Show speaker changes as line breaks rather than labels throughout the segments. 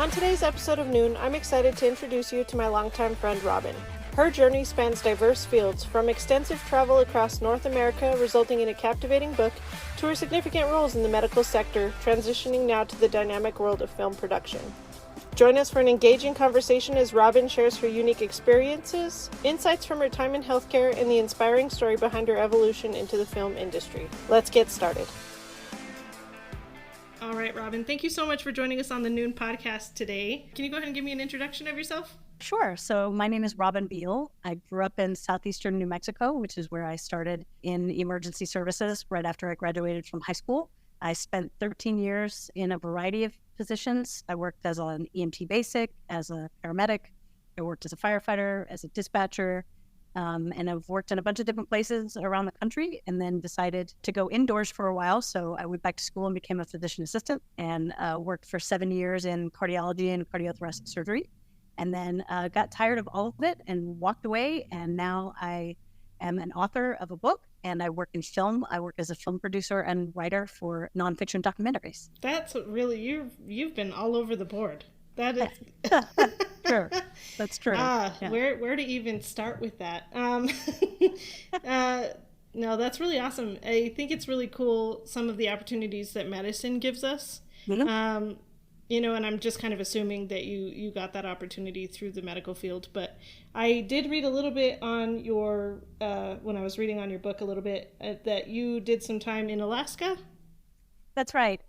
On today's episode of Noon, I'm excited to introduce you to my longtime friend Robin. Her journey spans diverse fields, from extensive travel across North America resulting in a captivating book, to her significant roles in the medical sector, transitioning now to the dynamic world of film production. Join us for an engaging conversation as Robin shares her unique experiences, insights from her time in healthcare, and the inspiring story behind her evolution into the film industry. Let's get started. All right, Robin, thank you so much for joining us on the Noon podcast today. Can you go ahead and give me an introduction of yourself?
Sure. So my name is Robin Beal. I grew up in southeastern New Mexico, which is where I started in emergency services right after I graduated from high school. I spent 13 years in a variety of positions. I worked as an EMT basic, as a paramedic. I worked as a firefighter, as a dispatcher, and I've worked in a bunch of different places around the country, and then decided to go indoors for a while. So I went back to school and became a physician assistant, and worked for 7 years in cardiology and cardiothoracic surgery. And then got tired of all of it and walked away. And now I am an author of a book, and I work in film. I work as a film producer and writer for nonfiction documentaries.
That's really, you've been all over the board. That is
Sure, that's true.
Yeah. Where to even start with that? No, that's really awesome. I think it's really cool, some of the opportunities that medicine gives us. Mm-hmm. And I'm just kind of assuming that you got that opportunity through the medical field. But I did read a little bit on your, when I was reading on your book a little bit, that you did some time in Alaska.
That's right.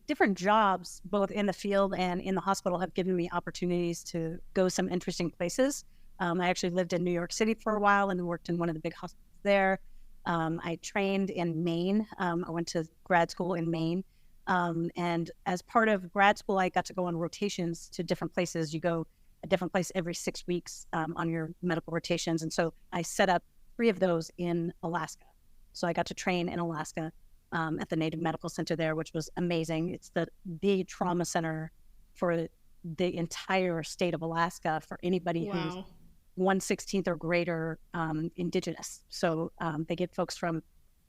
Different jobs, both in the field and in the hospital, have given me opportunities to go some interesting places. I actually lived in New York City for a while and worked in one of the big hospitals there. I trained in Maine. I went to grad school in Maine. And as part of grad school, I got to go on rotations to different places. You go a different place every 6 weeks on your medical rotations. And so I set up 3 of those in Alaska. So I got to train in Alaska at the Native Medical Center there, which was amazing. It's the trauma center for the entire state of Alaska for anybody who's 1/16 or greater Indigenous. So they get folks from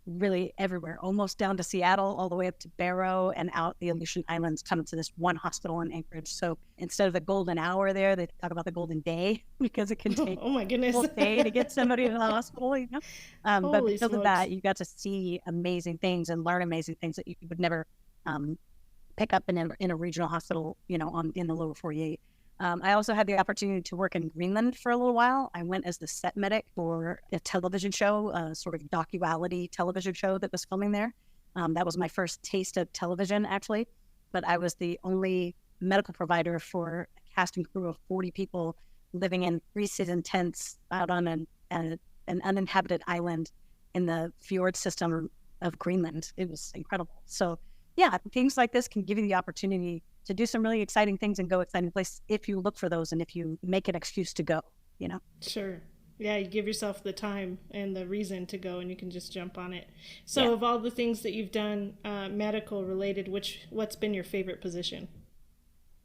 really everywhere, almost down to Seattle, all the way up to Barrow and out the Aleutian Islands, come to this one hospital in Anchorage. So instead of the golden hour there, they talk about the golden day, because it can take a whole day to get somebody to the hospital, you know. But because of that, you got to see amazing things and learn amazing things that you would never pick up in a regional hospital, you know, in the lower 48. I also had the opportunity to work in Greenland for a little while. I went as the set medic for a television show, a sort of docuality television show that was filming there. That was my first taste of television, actually. But I was the only medical provider for a cast and crew of 40 people living in 3-season tents out on an uninhabited island in the fjord system of Greenland. It was incredible. So, yeah, things like this can give you the opportunity to do some really exciting things and go exciting places if you look for those and if you make an excuse to go, you know?
Sure. Yeah, you give yourself the time and the reason to go, and you can just jump on it. So Of all the things that you've done medical related, what's been your favorite position?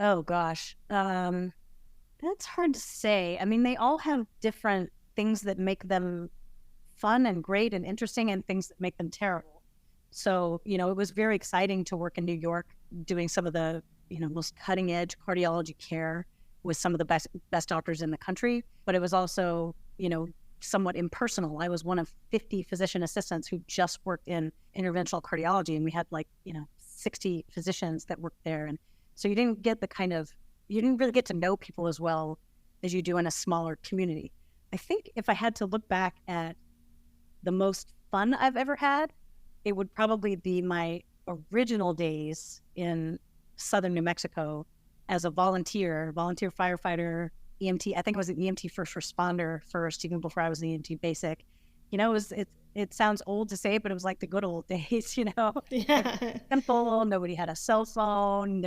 Oh, gosh. That's hard to say. I mean, they all have different things that make them fun and great and interesting, and things that make them terrible. So, you know, it was very exciting to work in New York doing some of the, you know, most cutting edge cardiology care with some of the best doctors in the country. But it was also, you know, somewhat impersonal. I was one of 50 physician assistants who just worked in interventional cardiology, and we had 60 physicians that worked there. And so you didn't really get to know people as well as you do in a smaller community. I think if I had to look back at the most fun I've ever had, it would probably be my original days in southern New Mexico as a volunteer firefighter, EMT. I think I was an EMT first responder first, even before I was an EMT basic. You know, it sounds old to say, but it was like the good old days, you know.
Yeah.
Simple. Nobody had a cell phone.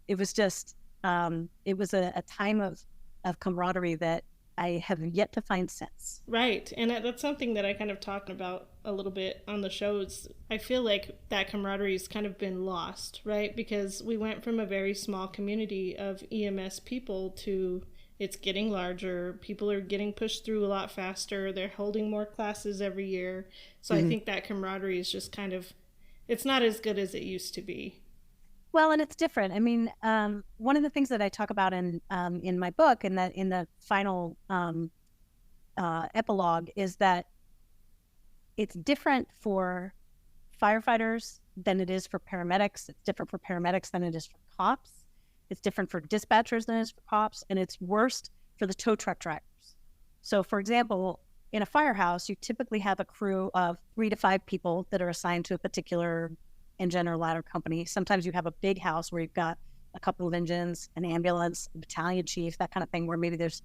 It was just, it was a time of camaraderie that I have yet to find since.
Right. And that's something that I kind of talked about a little bit on the shows. I feel like that camaraderie has kind of been lost, right? Because we went from a very small community of EMS people to it's getting larger. People are getting pushed through a lot faster. They're holding more classes every year. So I think that camaraderie is just kind of, it's not as good as it used to be.
Well, and it's different. I mean, one of the things that I talk about in my book, and that in the final epilogue, is that it's different for firefighters than it is for paramedics. It's different for paramedics than it is for cops. It's different for dispatchers than it is for cops, and it's worst for the tow truck drivers. So, for example, in a firehouse, you typically have a crew of 3 to 5 people that are assigned to a particular engine or ladder company. Sometimes you have a big house where you've got a couple of engines, an ambulance, a battalion chief, that kind of thing, where maybe there's,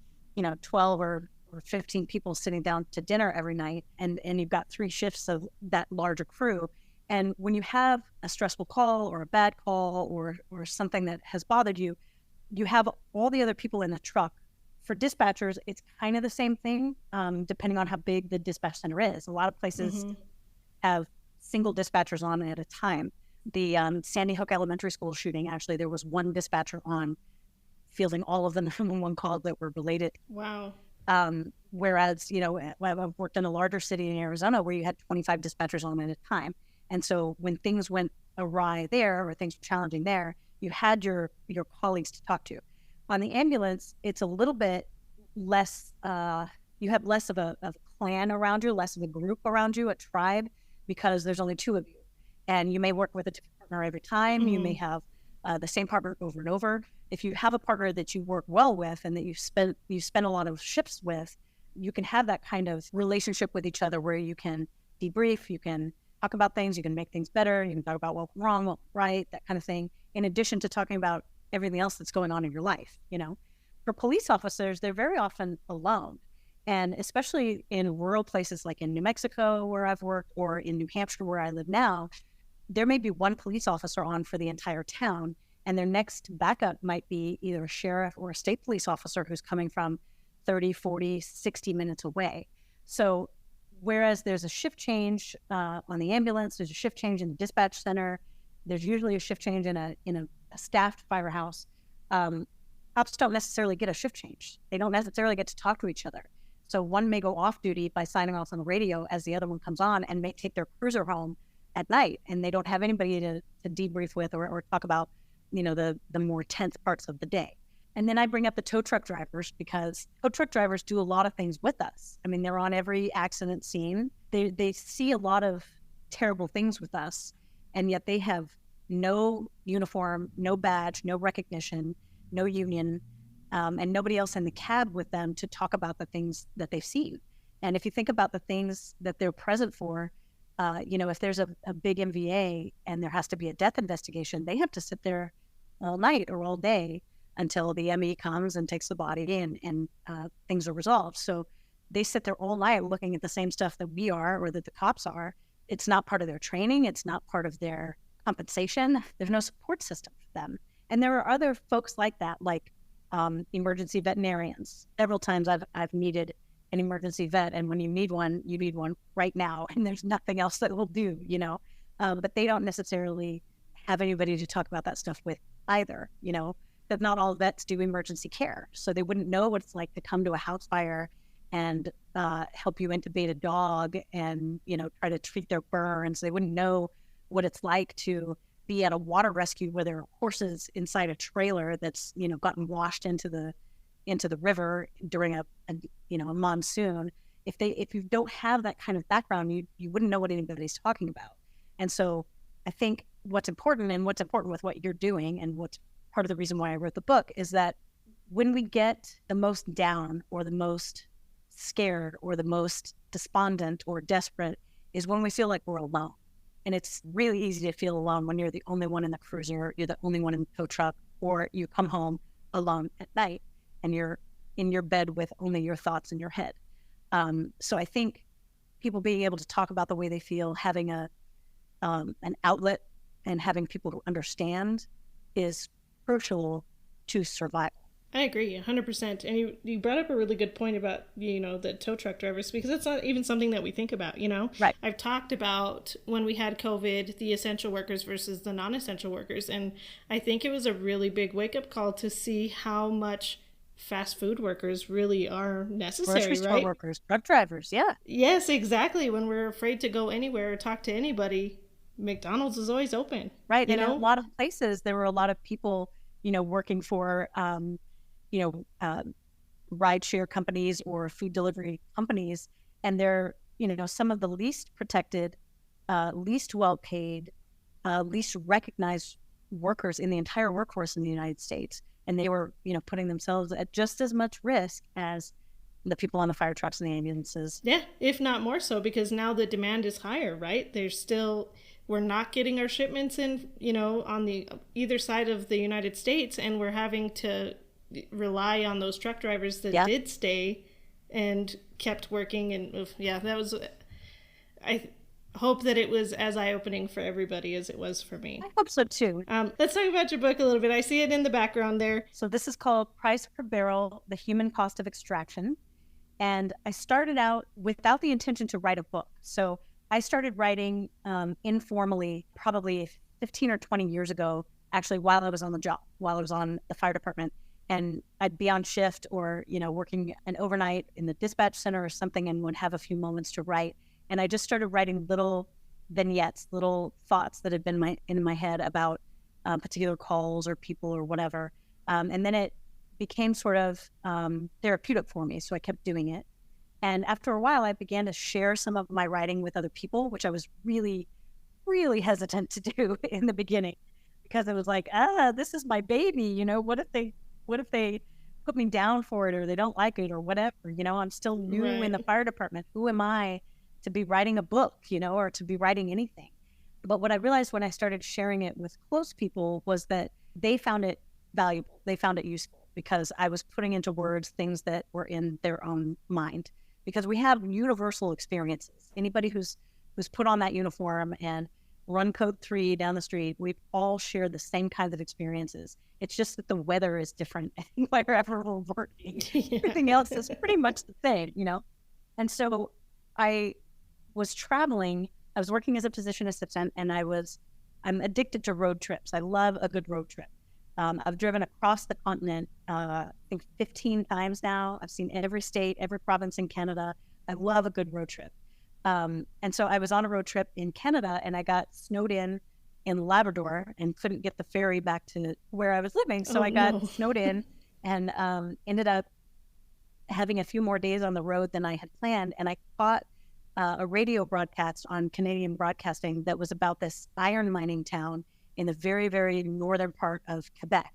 12 or 15 people sitting down to dinner every night, and you've got 3 shifts of that larger crew. And when you have a stressful call or a bad call or something that has bothered you, you have all the other people in the truck. For dispatchers, it's kind of the same thing, depending on how big the dispatch center is. A lot of places have single dispatchers on at a time. The Sandy Hook Elementary School shooting, actually, there was one dispatcher on fielding all of the 911 calls that were related.
Wow.
Whereas, I've worked in a larger city in Arizona where you had 25 dispatchers on at a time. And so when things went awry there or things were challenging there, you had your colleagues to talk to. On the ambulance, it's a little bit less, you have less of a clan around you, less of a group around you, a tribe, because there's only 2 of you. And you may work with a different partner every time. You may have the same partner over and over. If you have a partner that you work well with and that you spend a lot of shifts with, you can have that kind of relationship with each other where you can debrief, you can talk about things, you can make things better, you can talk about what went wrong, what went right, that kind of thing, in addition to talking about everything else that's going on in your life. For police officers, they're very often alone. And especially in rural places like in New Mexico, where I've worked, or in New Hampshire, where I live now, there may be one police officer on for the entire town, and their next backup might be either a sheriff or a state police officer who's coming from 30, 40, 60 minutes away. So whereas there's a shift change on the ambulance, there's a shift change in the dispatch center, there's usually a shift change in a staffed firehouse, cops don't necessarily get a shift change. They don't necessarily get to talk to each other. So one may go off duty by signing off on the radio as the other one comes on, and may take their cruiser home at night, and they don't have anybody to debrief with or talk about, the more tense parts of the day. And then I bring up the tow truck drivers, because tow truck drivers do a lot of things with us. I mean, they're on every accident scene. They see a lot of terrible things with us, and yet they have no uniform, no badge, no recognition, no union, and nobody else in the cab with them to talk about the things that they've seen. And if you think about the things that they're present for, if there's a big MVA and there has to be a death investigation, they have to sit there all night or all day until the ME comes and takes the body and things are resolved. So they sit there all night looking at the same stuff that we are, or that the cops are. It's not part of their training. It's not part of their compensation. There's no support system for them. And there are other folks like that, like emergency veterinarians. Several times I've needed an emergency vet, and when you need one right now, and there's nothing else that will do, but they don't necessarily have anybody to talk about that stuff with either, that not all vets do emergency care. So they wouldn't know what it's like to come to a house fire and help you intubate a dog and, try to treat their burns. They wouldn't know what it's like to be at a water rescue where there are horses inside a trailer that's, gotten washed into the river during a monsoon. If you don't have that kind of background, you wouldn't know what anybody's talking about. And so I think what's important with what you're doing, and what's part of the reason why I wrote the book, is that when we get the most down or the most scared or the most despondent or desperate is when we feel like we're alone. And it's really easy to feel alone when you're the only one in the cruiser, you're the only one in the tow truck, or you come home alone at night and you're in your bed with only your thoughts in your head. So I think people being able to talk about the way they feel, having an outlet and having people who understand is crucial to survival.
I agree 100%. And you brought up a really good point about, the tow truck drivers, because it's not even something that we think about,
Right.
I've talked about when we had COVID, the essential workers versus the non-essential workers. And I think it was a really big wake-up call to see how much fast food workers really are necessary,
Grocery store
right?
workers, truck drivers, yeah.
Yes, exactly. When we're afraid to go anywhere or talk to anybody, McDonald's is always open.
Right. And in a lot of places, there were a lot of people, working for, rideshare companies or food delivery companies. And they're, some of the least protected, least well-paid, least recognized workers in the entire workforce in the United States. And they were, putting themselves at just as much risk as the people on the fire trucks and the ambulances.
Yeah, if not more so, because now the demand is higher, right? We're not getting our shipments in, on the either side of the United States, and we're having to rely on those truck drivers that did stay and kept working. And I hope that it was as eye-opening for everybody as it was for me.
I hope so too.
Let's talk about your book a little bit. I see it in the background there.
So this is called Price Per Barrel, The Human Cost of Extraction. And I started out without the intention to write a book. So I started writing informally probably 15 or 20 years ago, actually, while I was on the job, while I was on the fire department. And I'd be on shift or, working an overnight in the dispatch center or something, and would have a few moments to write. And I just started writing little vignettes, little thoughts that had been in my head about particular calls or people or whatever. And then it became sort of therapeutic for me. So I kept doing it. And after a while, I began to share some of my writing with other people, which I was really, really hesitant to do in the beginning, because I was like, this is my baby. What if they put me down for it, or they don't like it, or whatever? I'm still new in the fire department. Who am I to be writing a book, or to be writing anything? But what I realized when I started sharing it with close people was that they found it valuable. They found it useful because I was putting into words things that were in their own mind. Because we have universal experiences. Anybody who's put on that uniform and run code 3 down the street, we've all shared the same kinds of experiences. It's just that the weather is different wherever we're working. Everything else is pretty much the same, And so I was traveling. I was working as a physician assistant, and I'm addicted to road trips. I love a good road trip. I've driven across the continent, I think 15 times now. I've seen every state, every province in Canada. I love a good road trip. And so I was on a road trip in Canada, and I got snowed in Labrador and couldn't get the ferry back to where I was living. So I got snowed in and ended up having a few more days on the road than I had planned. And I caught a radio broadcast on Canadian broadcasting that was about this iron mining town in the very, very northern part of Quebec.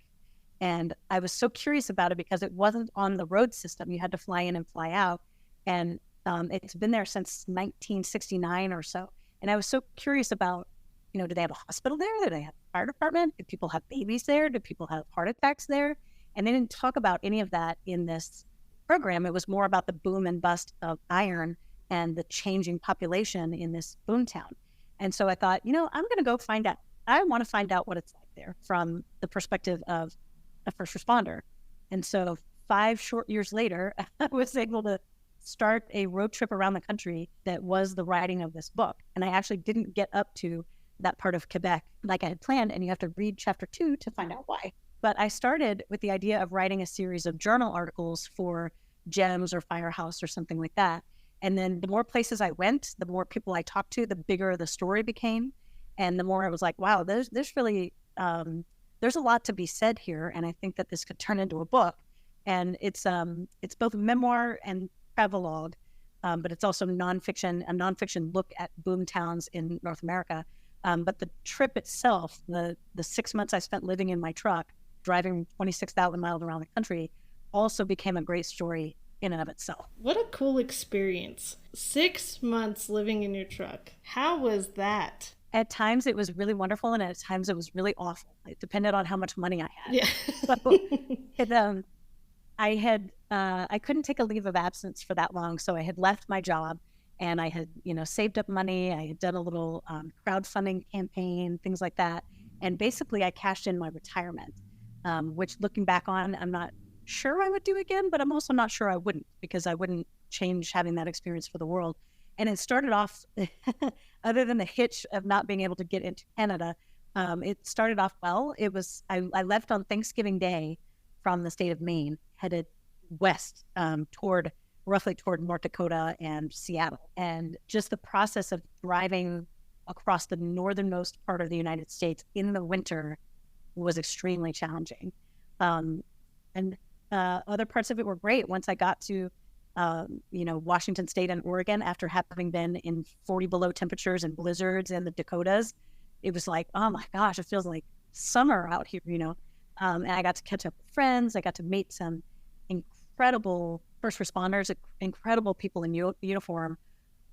And I was so curious about it because it wasn't on the road system. You had to fly in and fly out. And it's been there since 1969 or so. And I was so curious about, do they have a hospital there? Do they have a fire department? Do people have babies there? Do people have heart attacks there? And they didn't talk about any of that in this program. It was more about the boom and bust of iron and the changing population in this boom town. And so I thought, I'm going to go find out. I want to find out what it's like there from the perspective of a first responder. And so 5 short years later, I was able to start a road trip around the country that was the writing of this book. And I actually didn't get up to that part of Quebec like I had planned. And you have to read chapter 2 to find out why. But I started with the idea of writing a series of journal articles for GEMS or Firehouse or something like that. And then the more places I went, the more people I talked to, the bigger the story became. And the more I was like, wow, there's really, there's a lot to be said here. And I think that this could turn into a book. And it's both a memoir and travelogue, but it's also a nonfiction look at boom towns in North America. But the trip itself, the 6 months I spent living in my truck, driving 26,000 miles around the country, also became a great story in and of itself.
What a cool experience. 6 months living in your truck. How was that?
At times it was really wonderful, and at times it was really awful. It depended on how much money I had.
Yeah.
So I couldn't take a leave of absence for that long. So I had left my job, and I had, saved up money. I had done a little crowdfunding campaign, things like that. And basically I cashed in my retirement, which looking back on, I'm not sure I would do again, but I'm also not sure I wouldn't, because I wouldn't change having that experience for the world. And it started off, other than the hitch of not being able to get into Canada, it started off well. I left on Thanksgiving Day from the state of Maine, headed west roughly toward North Dakota and Seattle. And just the process of driving across the northernmost part of the United States in the winter was extremely challenging. And other parts of it were great. Once I got to, Washington State and Oregon, after having been in 40 below temperatures and blizzards in the Dakotas, it was like, oh my gosh, it feels like summer out here, and I got to catch up with friends. I got to meet some incredible first responders, incredible people in uniform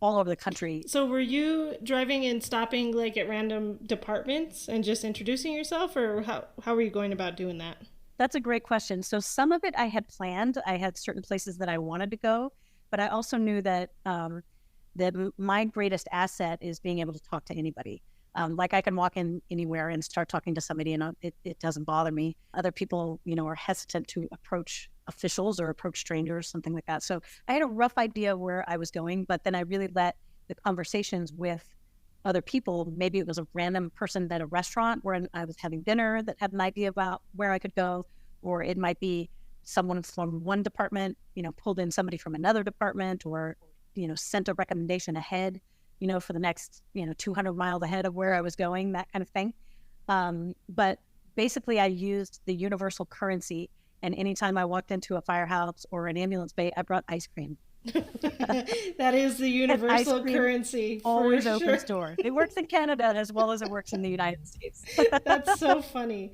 all over the country.
So were you driving and stopping like at random departments and just introducing yourself, or how were you going about doing that?
That's a great question. So some of it I had planned. I had certain places that I wanted to go, but I also knew that that my greatest asset is being able to talk to anybody. Like I can walk in anywhere and start talking to somebody, and it doesn't bother me. Other people, are hesitant to approach officials or approach strangers, something like that. So I had a rough idea where I was going, but then I really let the conversations with other people. Maybe it was a random person at a restaurant where I was having dinner that had an idea about where I could go, or it might be someone from one department, pulled in somebody from another department, or, sent a recommendation ahead, for the next, 200 miles ahead of where I was going, that kind of thing. But basically I used the universal currency, and anytime I walked into a firehouse or an ambulance bay, I brought ice cream.
That is the universal currency.
Always opens doors. It works in Canada as well as it works in the United States.
That's so funny.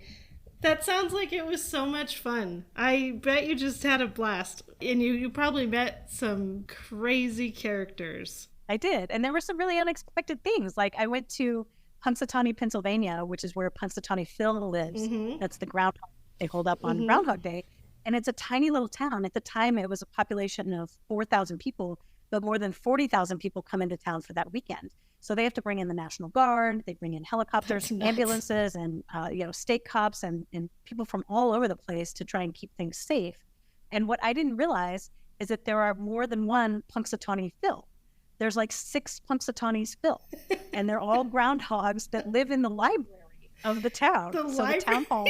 That sounds like it was so much fun. I bet you just had a blast. And you probably met some crazy characters.
I did. And there were some really unexpected things. Like I went to Punxsutawney, Pennsylvania, which is where Punxsutawney Phil lives. Mm-hmm. That's the groundhog they hold up on Groundhog Day. And it's a tiny little town. At the time, it was a population of 4,000 people, but more than 40,000 people come into town for that weekend. So they have to bring in the National Guard, they bring in helicopters, ambulances, and state cops and people from all over the place to try and keep things safe. And what I didn't realize is that there are more than one Punxsutawney Phil. There's like 6 Punxsutawney's Phil, and they're all groundhogs that live in the library of the town. The town hall,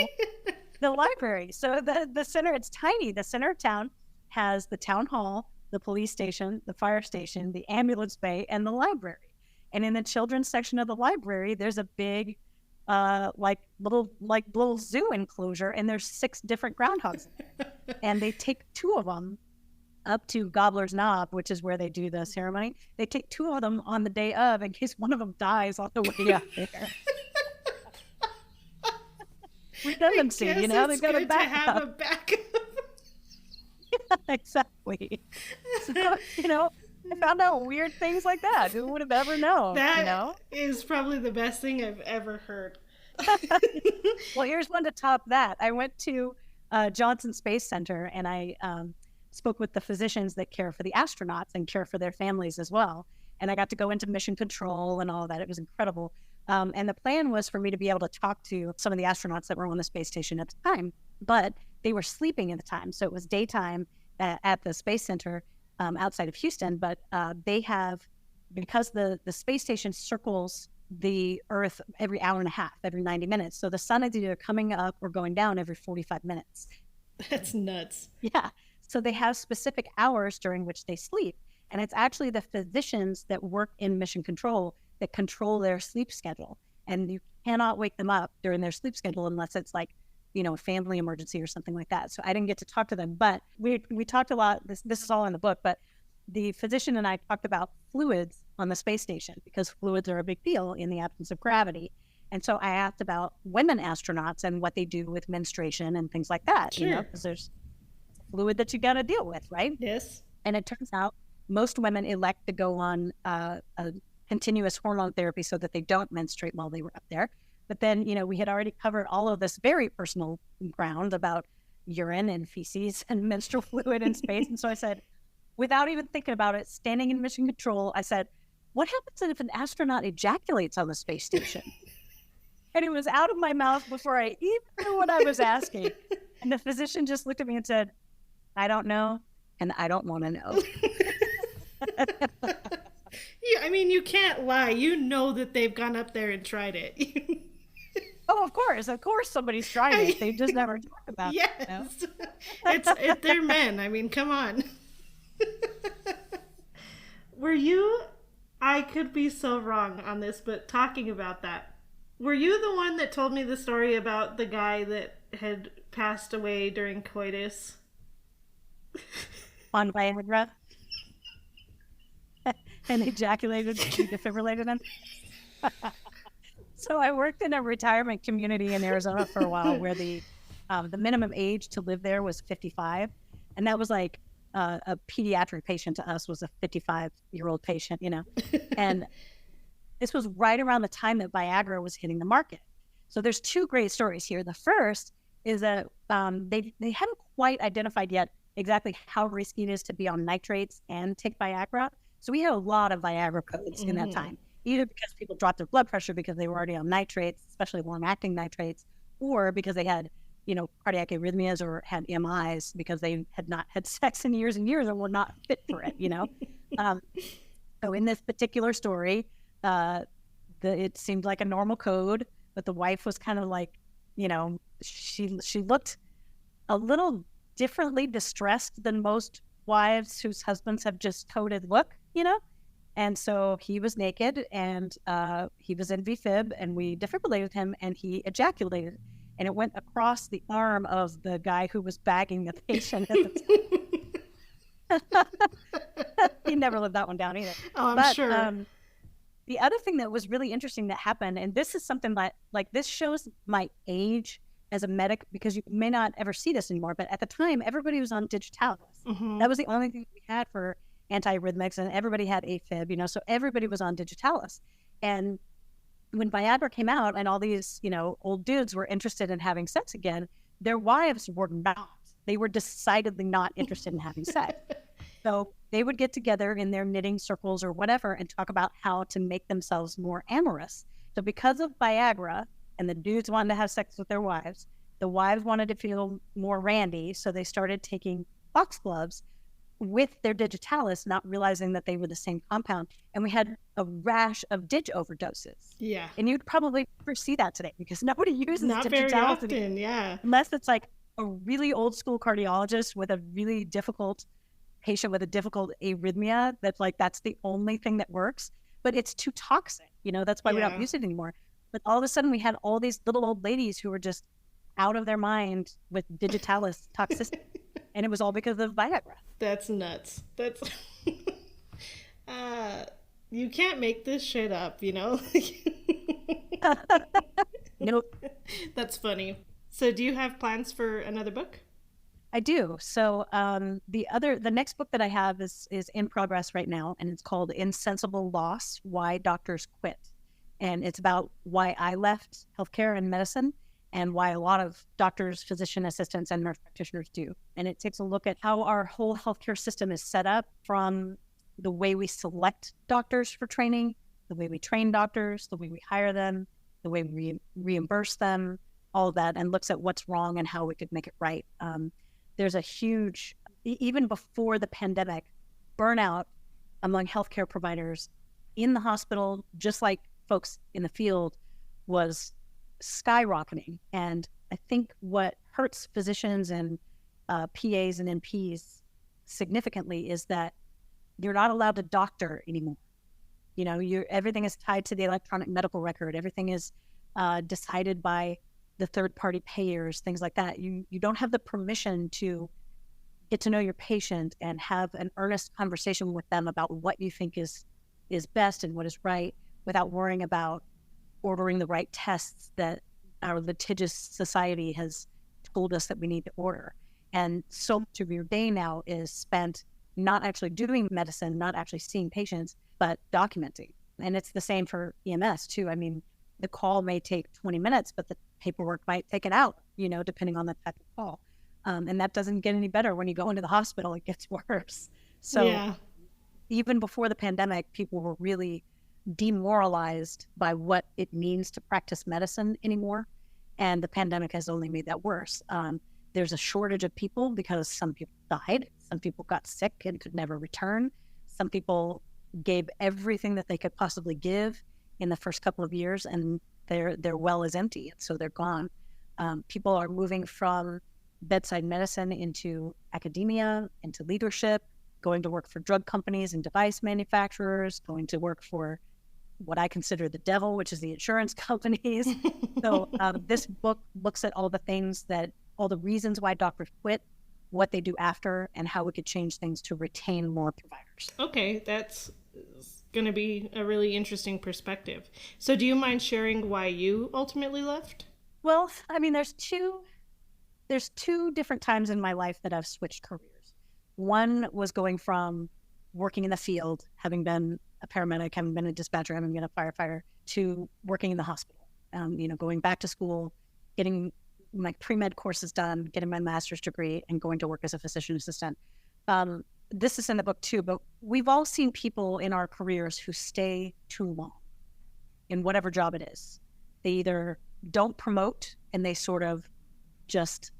the library. So the center, it's tiny. The center of town has the town hall, the police station, the fire station, the ambulance bay, and the library. And in the children's section of the library, there's a big, little zoo enclosure, and there's 6 different groundhogs in there. And they take 2 of them up to Gobbler's Knob, which is where they do the ceremony. They take 2 of them on the day of in case one of them dies on the way up there. Redundancy, they've got a backup.
A backup.
Yeah, exactly. So, I found out weird things like that. Who would have ever known?
That is probably the best thing I've ever heard.
Well, here's one to top that. I went to Johnson Space Center, and I spoke with the physicians that care for the astronauts and care for their families as well. And I got to go into mission control and all of that. It was incredible. And the plan was for me to be able to talk to some of the astronauts that were on the space station at the time, but they were sleeping at the time. So it was daytime at the Space Center outside of Houston, but they have, because the space station circles the Earth every hour and a half, every 90 minutes. So the sun is either coming up or going down every 45 minutes.
That's nuts.
Yeah. So they have specific hours during which they sleep. And it's actually the physicians that work in mission control that control their sleep schedule. And you cannot wake them up during their sleep schedule unless it's like, a family emergency or something like that. So I didn't get to talk to them, but we talked a lot. This is all in the book, but the physician and I talked about fluids on the space station because fluids are a big deal in the absence of gravity. And so I asked about women astronauts and what they do with menstruation and things like that,
Sure.
Because there's fluid that you got to deal with, right?
Yes.
And it turns out most women elect to go on a continuous hormone therapy so that they don't menstruate while they were up there. But then, we had already covered all of this very personal ground about urine and feces and menstrual fluid in space. And so I said, without even thinking about it, standing in mission control, I said, what happens if an astronaut ejaculates on the space station? And it was out of my mouth before I even knew what I was asking. And the physician just looked at me and said, I don't know, and I don't want to know.
Yeah, I mean, you can't lie. You know that they've gone up there and tried it.
Oh, of course somebody's tried it. They just never talk about
yes. It's they're men. I mean, come on. Were you I could be so wrong on this, but talking about that, were you the one that told me the story about the guy that had passed away during coitus?
On Viagra and ejaculated, we defibrillated him. So I worked in a retirement community in Arizona for a while where the minimum age to live there was 55. And that was like a pediatric patient to us was a 55-year-old patient, you know. And this was right around the time that Viagra was hitting the market. So there's two great stories here. The first is that they haven't quite identified yet exactly how risky it is to be on nitrates and take Viagra. So we had a lot of Viagra codes in that time, either because people dropped their blood pressure because they were already on nitrates, especially long-acting nitrates, or because they had, you know, cardiac arrhythmias or had MIs because they had not had sex in years and years and were not fit for it, you know. So in this particular story, it seemed like a normal code, but the wife was kind of like, you know, she looked a little differently distressed than most wives whose husbands have just coded look, you know. And so he was naked and he was in VFib, and we defibrillated him and he ejaculated, and it went across the arm of the guy who was bagging the patient at the time. He never lived that one down either.
Oh, I'm sure.
The other thing that was really interesting that happened, and this is something that, like, this shows my age as a medic, because you may not ever see this anymore, but at the time, everybody was on digitalis. That was the only thing we had for antiarrhythmics, and everybody had AFib, you know, so everybody was on digitalis. And when Viagra came out and all these, you know, old dudes were interested in having sex again, their wives were not. They were decidedly not interested in having sex. So they would get together in their knitting circles or whatever and talk about how to make themselves more amorous. So because of Viagra, and the dudes wanted to have sex with their wives, the wives wanted to feel more randy, so they started taking foxgloves with their digitalis, not realizing that they were the same compound. And we had a rash of dig overdoses.
Yeah.
And you'd probably never see that today because nobody uses
not
digitalis
very often, yeah.
Unless it's like a really old school cardiologist with a really difficult patient with a difficult arrhythmia, that's the only thing that works. But it's too toxic, you know, that's why we don't use it anymore. But all of a sudden we had all these little old ladies who were just out of their mind with digitalis toxicity. And it was all because of Viagra.
That's nuts. That's you can't make this shit up, you know?
Nope.
That's funny. So do you have plans for another book?
I do. So the next book that I have is in progress right now, and it's called Insensible Loss: Why Doctors Quit. And it's about why I left healthcare and medicine and why a lot of doctors, physician assistants, and nurse practitioners do. And it takes a look at how our whole healthcare system is set up, from the way we select doctors for training, the way we train doctors, the way we hire them, the way we reimburse them, all of that, and looks at what's wrong and how we could make it right. There's a huge, even before the pandemic, burnout among healthcare providers in the hospital, just like folks in the field, was skyrocketing. And I think what hurts physicians and PAs and NPs significantly is that you're not allowed to doctor anymore. You know, everything is tied to the electronic medical record. Everything is decided by the third-party payers, things like that. You don't have the permission to get to know your patient and have an earnest conversation with them about what you think is best and what is right, without worrying about ordering the right tests that our litigious society has told us that we need to order. And so much of your day now is spent not actually doing medicine, not actually seeing patients, but documenting. And it's the same for EMS too. I mean, the call may take 20 minutes, but the paperwork might take it out, you know, depending on the type of call. And that doesn't get any better when you go into the hospital. It gets worse. So even before the pandemic, people were really demoralized by what it means to practice medicine anymore. And the pandemic has only made that worse. There's a shortage of people because some people died. Some people got sick and could never return. Some people gave everything that they could possibly give in the first couple of years, and their well is empty, and so they're gone. People are moving from bedside medicine into academia, into leadership, going to work for drug companies and device manufacturers, going to work for what I consider the devil, which is the insurance companies. So this book looks at all the reasons why doctors quit, what they do after, and how we could change things to retain more providers.
Okay, that's going to be a really interesting perspective. So do you mind sharing why you ultimately left?
Well, I mean, there's two different times in my life that I've switched careers. One was going from working in the field, having been a paramedic, having been a dispatcher, having been a firefighter, to working in the hospital. Going back to school, getting my pre-med courses done, getting my master's degree, and going to work as a physician assistant. This is in the book too, but we've all seen people in our careers who stay too long in whatever job it is. They either don't promote and they sort of just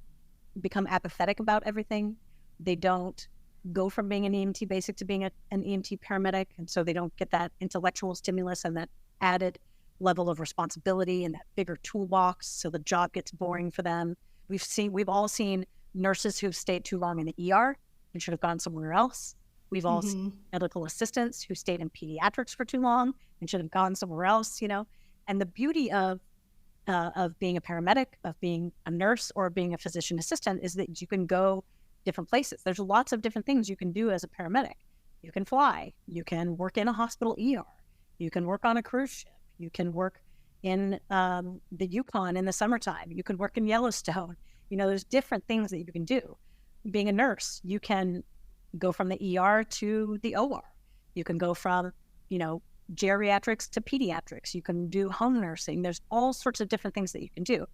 become apathetic about everything. They don't go from being an EMT basic to being an EMT paramedic, and so they don't get that intellectual stimulus and that added level of responsibility and that bigger toolbox, so the job gets boring for them. We've all seen nurses who've stayed too long in the ER and should have gone somewhere else. We've all seen medical assistants who stayed in pediatrics for too long and should have gone somewhere else, And the beauty of being a paramedic, of being a nurse, or being a physician assistant is that you can go different places. There's lots of different things you can do as a paramedic. You can fly. You can work in a hospital ER. You can work on a cruise ship. You can work in the Yukon in the summertime. You can work in Yellowstone. There's different things that you can do. Being a nurse, you can go from the ER to the OR. You can go from, geriatrics to pediatrics. You can do home nursing. There's all sorts of different things that you can do.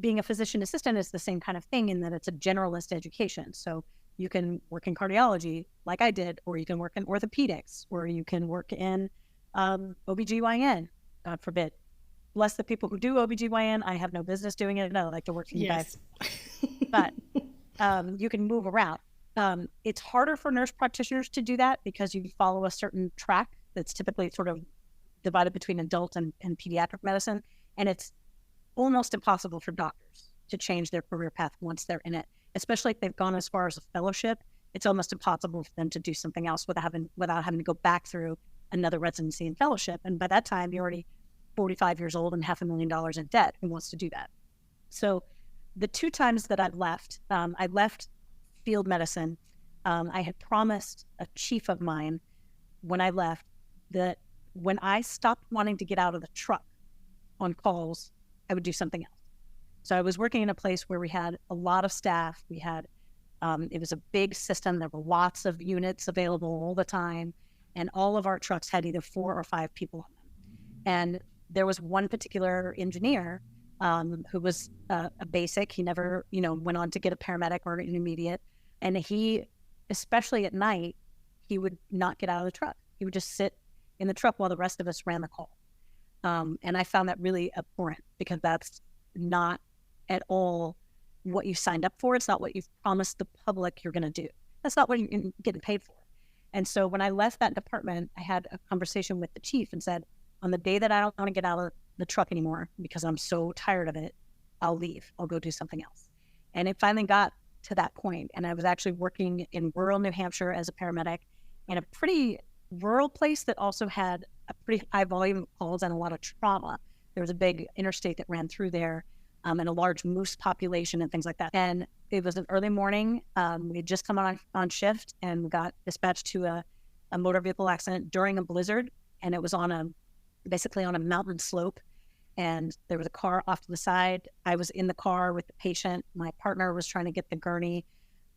Being a physician assistant is the same kind of thing in that it's a generalist education. So you can work in cardiology like I did, or you can work in orthopedics, or you can work in OBGYN, God forbid. Bless the people who do OBGYN. I have no business doing it. I like to work for you guys. But you can move around. It's harder for nurse practitioners to do that because you follow a certain track that's typically sort of divided between adult and pediatric medicine. And it's almost impossible for doctors to change their career path once they're in it, especially if they've gone as far as a fellowship. It's almost impossible for them to do something else without having to go back through another residency and fellowship. And by that time, you're already 45 years old and $500,000 in debt. Who wants to do that? So the two times that I've left, I left field medicine. I had promised a chief of mine when I left that when I stopped wanting to get out of the truck on calls, I would do something else. So I was working in a place where we had a lot of staff. We had, it was a big system. There were lots of units available all the time. And all of our trucks had either 4 or 5 people on them. And there was one particular engineer who was a basic. He never, went on to get a paramedic or an intermediate. And he, especially at night, he would not get out of the truck. He would just sit in the truck while the rest of us ran the call. And I found that really abhorrent because that's not at all what you signed up for. It's not what you've promised the public you're going to do. That's not what you're getting paid for. And so when I left that department, I had a conversation with the chief and said, on the day that I don't want to get out of the truck anymore because I'm so tired of it, I'll leave. I'll go do something else. And it finally got to that point. And I was actually working in rural New Hampshire as a paramedic in a pretty rural place that also had a pretty high volume of calls and a lot of trauma. There was a big interstate that ran through there and a large moose population and things like that. And it was an early morning. We had just come on shift and got dispatched to a motor vehicle accident during a blizzard. And it was basically on a mountain slope. And there was a car off to the side. I was in the car with the patient. My partner was trying to get the gurney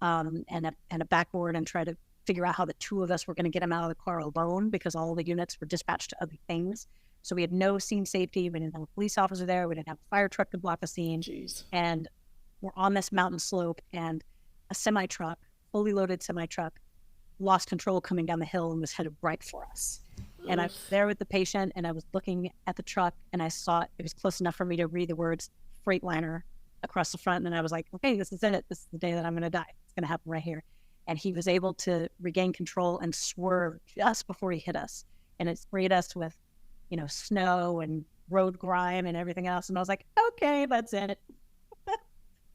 and a backboard and try to figure out how the two of us were going to get him out of the car alone because all the units were dispatched to other things. So we had no scene safety. We didn't have a police officer there. We didn't have a fire truck to block the scene.
Jeez.
And we're on this mountain slope and a semi-truck, fully loaded semi-truck, lost control coming down the hill and was headed right for us. And I was there with the patient and I was looking at the truck and I saw it was close enough for me to read the words Freightliner across the front. And I was like, okay, this is it. This is the day that I'm going to die. It's going to happen right here. And he was able to regain control and swerve just before he hit us. And it sprayed us with, snow and road grime and everything else. And I was like, okay, that's it.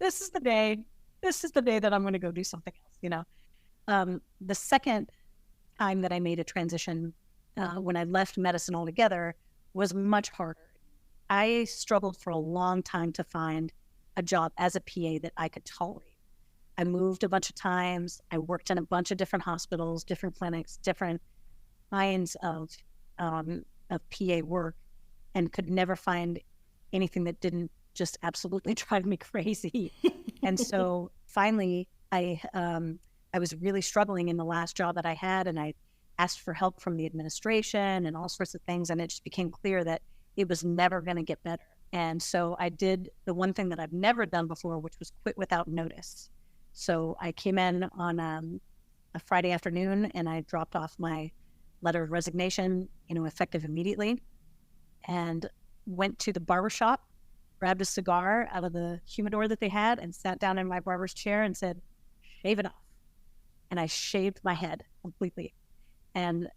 This is the day. This is the day that I'm going to go do something else, The second time that I made a transition, when I left medicine altogether, was much harder. I struggled for a long time to find a job as a PA that I could tolerate. I moved a bunch of times. I worked in a bunch of different hospitals, different clinics, different kinds of PA work, and could never find anything that didn't just absolutely drive me crazy. And so finally, I was really struggling in the last job that I had, and I asked for help from the administration and all sorts of things, and it just became clear that it was never going to get better. And so I did the one thing that I've never done before, which was quit without notice. So I came in on a Friday afternoon, and I dropped off my letter of resignation, effective immediately, and went to the barbershop, grabbed a cigar out of the humidor that they had, and sat down in my barber's chair and said, "Shave it off." And I shaved my head completely, and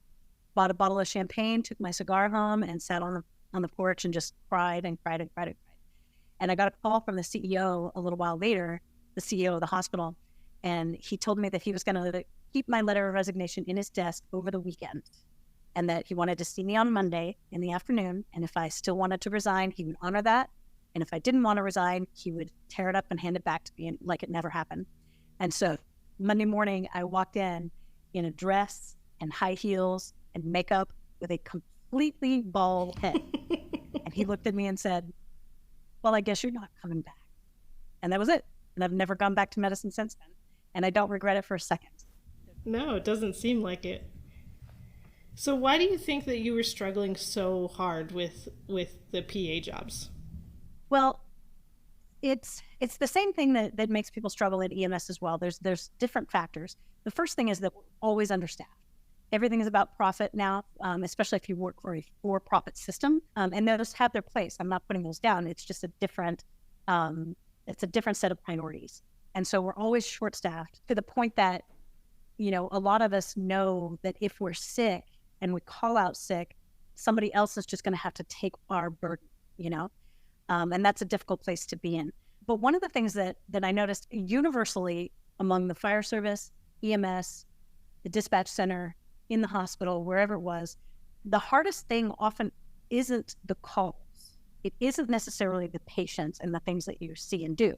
bought a bottle of champagne, took my cigar home, and sat on the porch and just cried and cried and cried and cried. And I got a call from the CEO a little while later, the CEO of the hospital, and he told me that he was going to keep my letter of resignation in his desk over the weekend, and that he wanted to see me on Monday in the afternoon, and if I still wanted to resign, he would honor that, and if I didn't want to resign, he would tear it up and hand it back to me like it never happened. And so Monday morning, I walked in a dress and high heels and makeup with a completely bald head. And he looked at me and said, "Well, I guess you're not coming back." And that was it. And I've never gone back to medicine since then. And I don't regret it for a second.
No, it doesn't seem like it. So why do you think that you were struggling so hard with the PA jobs?
Well, it's the same thing that makes people struggle at EMS as well. There's different factors. The first thing is that we're always understaffed. Everything is about profit now, especially if you work for a for-profit system, and those have their place. I'm not putting those down. It's just a different set of priorities. And so we're always short-staffed to the point that, a lot of us know that if we're sick and we call out sick, somebody else is just going to have to take our burden, and that's a difficult place to be in. But one of the things that I noticed universally among the fire service, EMS, the dispatch center, in the hospital, wherever it was, the hardest thing often isn't the calls. It isn't necessarily the patients and the things that you see and do.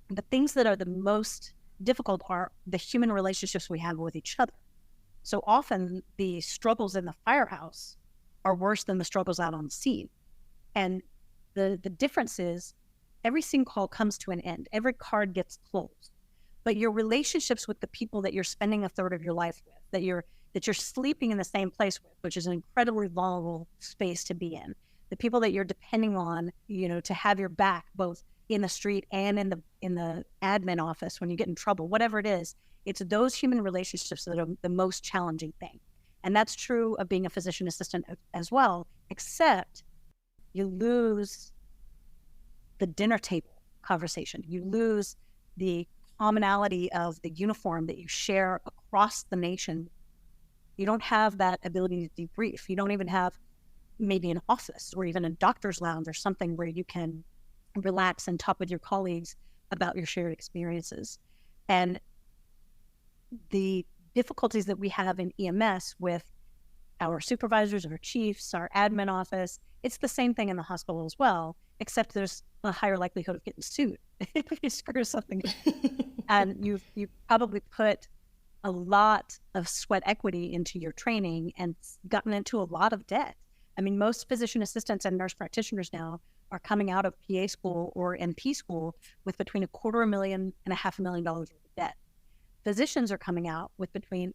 The things that are the most difficult are the human relationships we have with each other. So often the struggles in the firehouse are worse than the struggles out on the scene. And the difference is every scene call comes to an end. Every card gets closed. But your relationships with the people that you're spending a third of your life with, that you're sleeping in the same place with, which is an incredibly vulnerable space to be in, the people that you're depending on, to have your back, both in the street and in the admin office when you get in trouble, whatever it is, it's those human relationships that are the most challenging thing. And that's true of being a physician assistant as well, except you lose the dinner table conversation. You lose the commonality of the uniform that you share across the nation. You don't have that ability to debrief. You don't even have maybe an office or even a doctor's lounge or something where you can relax and talk with your colleagues about your shared experiences. And the difficulties that we have in EMS with our supervisors, our chiefs, our admin office, it's the same thing in the hospital as well, except there's a higher likelihood of getting sued if you screw something up. And you've probably put a lot of sweat equity into your training and gotten into a lot of debt. I mean, most physician assistants and nurse practitioners now are coming out of PA school or NP school with between $250,000 and $500,000 worth of debt. Physicians are coming out with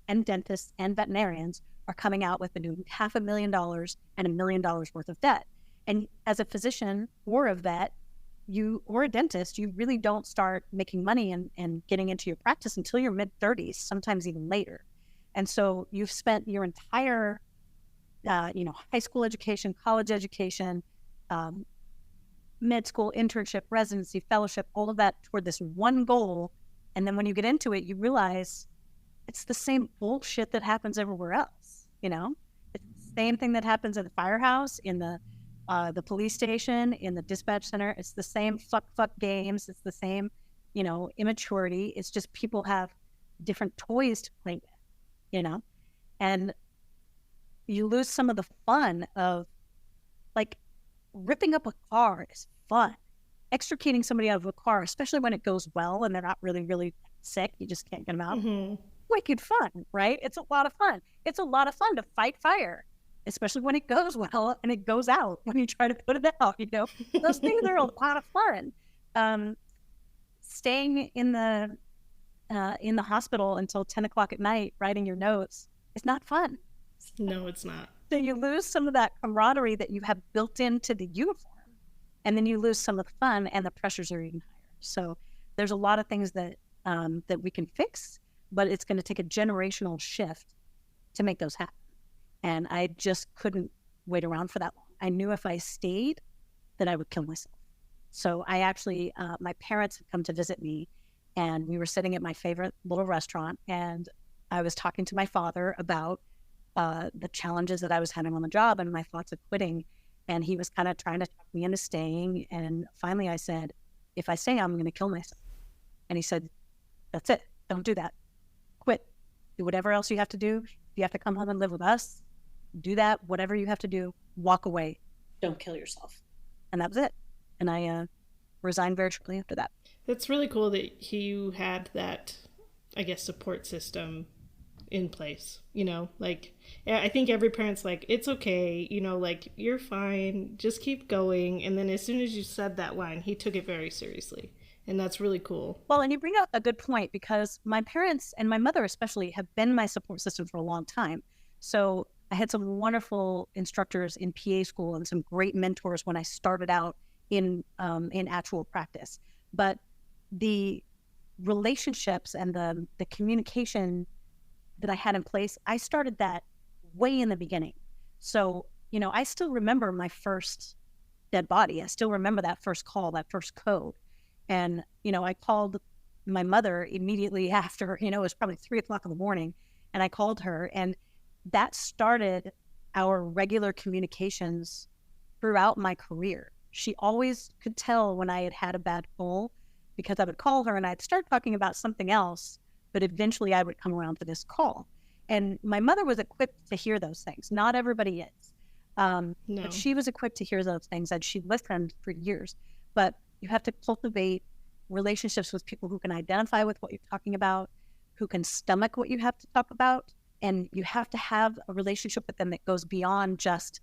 and dentists and veterinarians are coming out with between $500,000 and $1 million worth of debt. And as a physician or a vet, or a dentist, you really don't start making money and getting into your practice until your mid-30s, sometimes even later. And so you've spent your entire, high school education, college education, med school, internship, residency, fellowship, all of that toward this one goal. And then when you get into it, you realize it's the same bullshit that happens everywhere else. It's the same thing that happens at the firehouse, in the police station, in the dispatch center. It's the same fuck games. It's the same, immaturity. It's just people have different toys to play with, you know, and you lose some of the fun of, like, ripping up a car is fun. Extricating somebody out of a car, especially when it goes well and they're not really, really sick, you just can't get them out.
Mm-hmm.
Wicked fun, right? It's a lot of fun. It's a lot of fun to fight fire, especially when it goes well and it goes out when you try to put it out, you know? Those things are a lot of fun. Staying in the hospital until 10 o'clock at night, writing your notes, is not fun.
No, it's not.
So you lose some of that camaraderie that you have built into the uniform, and then you lose some of the fun, and the pressures are even higher. So there's a lot of things that we can fix, but it's going to take a generational shift to make those happen. And I just couldn't wait around for that long. I knew if I stayed that I would kill myself. So I actually, my parents had come to visit me, and we were sitting at my favorite little restaurant, and I was talking to my father about the challenges that I was having on the job and my thoughts of quitting. And he was kind of trying to talk me into staying. And finally I said, if I stay, I'm going to kill myself. And he said, that's it. Don't do that. Quit. Do whatever else you have to do. If you have to come home and live with us, do that. Whatever you have to do, walk away. Don't kill yourself. And that was it. And I resigned very shortly after that.
That's really cool that you had that, I guess, support system in place, you know, like, I think every parent's like, it's okay, you know, like, you're fine, just keep going. And then as soon as you said that line, he took it very seriously. And that's really cool.
Well, and you bring up a good point, because my parents, and my mother especially, have been my support system for a long time. So I had some wonderful instructors in PA school and some great mentors when I started out in actual practice. But the relationships and the communication that I had in place, I started that way in the beginning. So, you know, I still remember my first dead body. I still remember that first call, that first code. And, you know, I called my mother immediately after, you know, it was probably 3:00 in the morning. And I called her, and that started our regular communications throughout my career. She always could tell when I had had a bad call, because I would call her and I'd start talking about something else, but eventually I would come around to this call. And my mother was equipped to hear those things. Not everybody is.
No.
But she was equipped to hear those things, and she listened for years. But you have to cultivate relationships with people who can identify with what you're talking about, who can stomach what you have to talk about. And you have to have a relationship with them that goes beyond just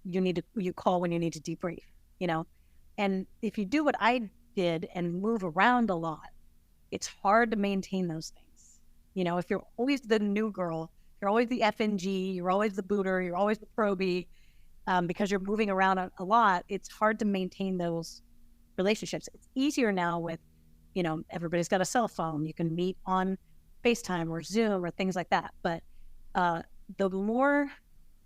you call when you need to debrief, you know? And if you do what I did and move around a lot, it's hard to maintain those things. You know, if you're always the new girl, you're always the FNG, you're always the booter, you're always the probie, because you're moving around a lot, it's hard to maintain those relationships. It's easier now with, you know, everybody's got a cell phone. You can meet on FaceTime or Zoom or things like that. But the more